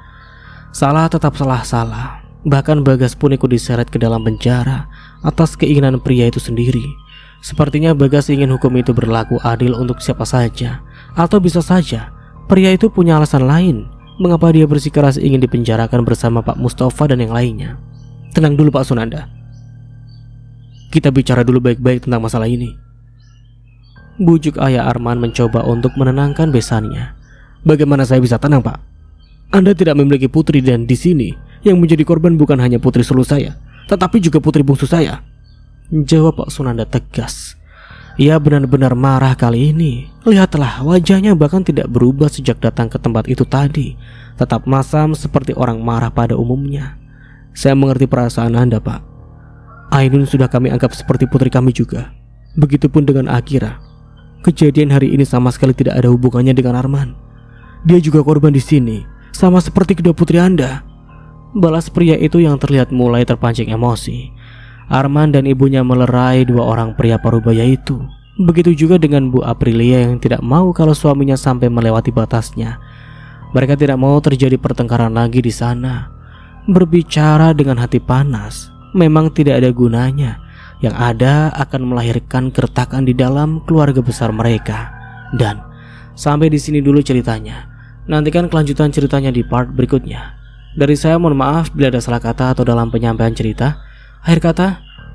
[SPEAKER 1] Salah tetap salah. Bahkan Bagas pun ikut diseret ke dalam penjara atas keinginan pria itu sendiri. Sepertinya Bagas ingin hukum itu berlaku adil untuk siapa saja. Atau bisa saja pria itu punya alasan lain mengapa dia bersikeras ingin dipenjarakan bersama Pak Mustafa dan yang lainnya. Tenang dulu Pak Sunanda. Kita bicara dulu baik-baik tentang masalah ini. Bujuk ayah Arman mencoba untuk menenangkan besannya. Bagaimana saya bisa tenang Pak? Anda tidak memiliki putri dan di sini yang menjadi korban bukan hanya putri sulung saya, tetapi juga putri bungsu saya, jawab Pak Sunanda tegas. Ia benar-benar marah kali ini. Lihatlah, wajahnya bahkan tidak berubah sejak datang ke tempat itu tadi. Tetap masam seperti orang marah pada umumnya. Saya mengerti perasaan Anda Pak. Ainun sudah kami anggap seperti putri kami juga. Begitupun dengan Akira. kejadian hari ini sama sekali tidak ada hubungannya dengan Arman. Dia juga korban di sini, sama seperti kedua putri Anda. Balas pria itu yang terlihat mulai terpancing emosi. Arman dan ibunya melerai dua orang pria parubaya itu. Begitu juga dengan Bu Aprilia yang tidak mau kalau suaminya sampai melewati batasnya. Mereka tidak mau terjadi pertengkaran lagi di sana. Berbicara dengan hati panas memang tidak ada gunanya. Yang ada akan melahirkan keretakan di dalam keluarga besar mereka. Dan sampai di sini dulu ceritanya. Nantikan kelanjutan ceritanya di part berikutnya. Dari saya mohon maaf bila ada salah kata atau dalam penyampaian cerita. Akhir kata,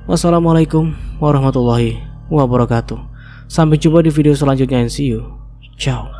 [SPEAKER 1] wassalamualaikum warahmatullahi wabarakatuh. Sampai jumpa di video selanjutnya and see you. Ciao.